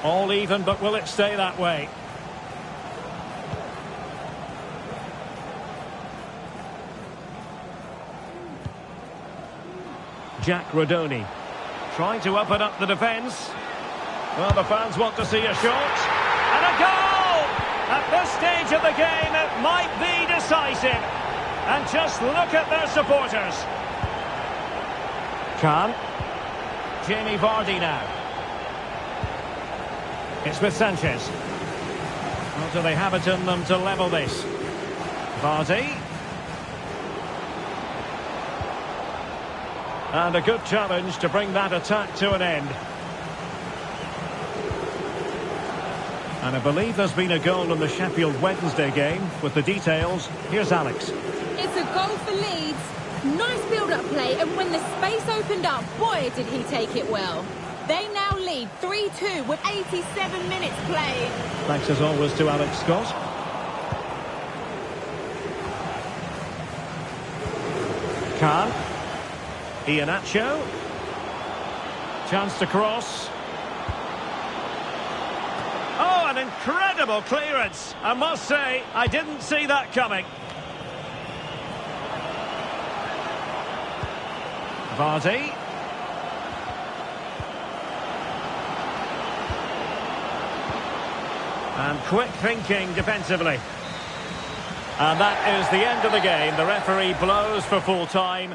All even, but will it stay that way? Jack Rodoni trying to open up the defence. Well, the fans want to see a shot. And a goal! At this stage of the game, it might be decisive. And just look at their supporters. Khan. Jamie Vardy now. It's with Sanchez. Well, do they have it in them to level this? Vardy. And a good challenge to bring that attack to an end. And I believe there's been a goal in the Sheffield Wednesday game. With the details, here's Alex. It's a goal for Leeds. Nice build-up play, and when the space opened up, boy, did he take it well. They now lead 3-2 with 87 minutes played. Thanks as always to Alex Scott. Khan. Iheanacho. Chance to cross. Oh, an incredible clearance. I must say, I didn't see that coming. Vardy. And quick thinking defensively. And that is the end of the game. The referee blows for full time.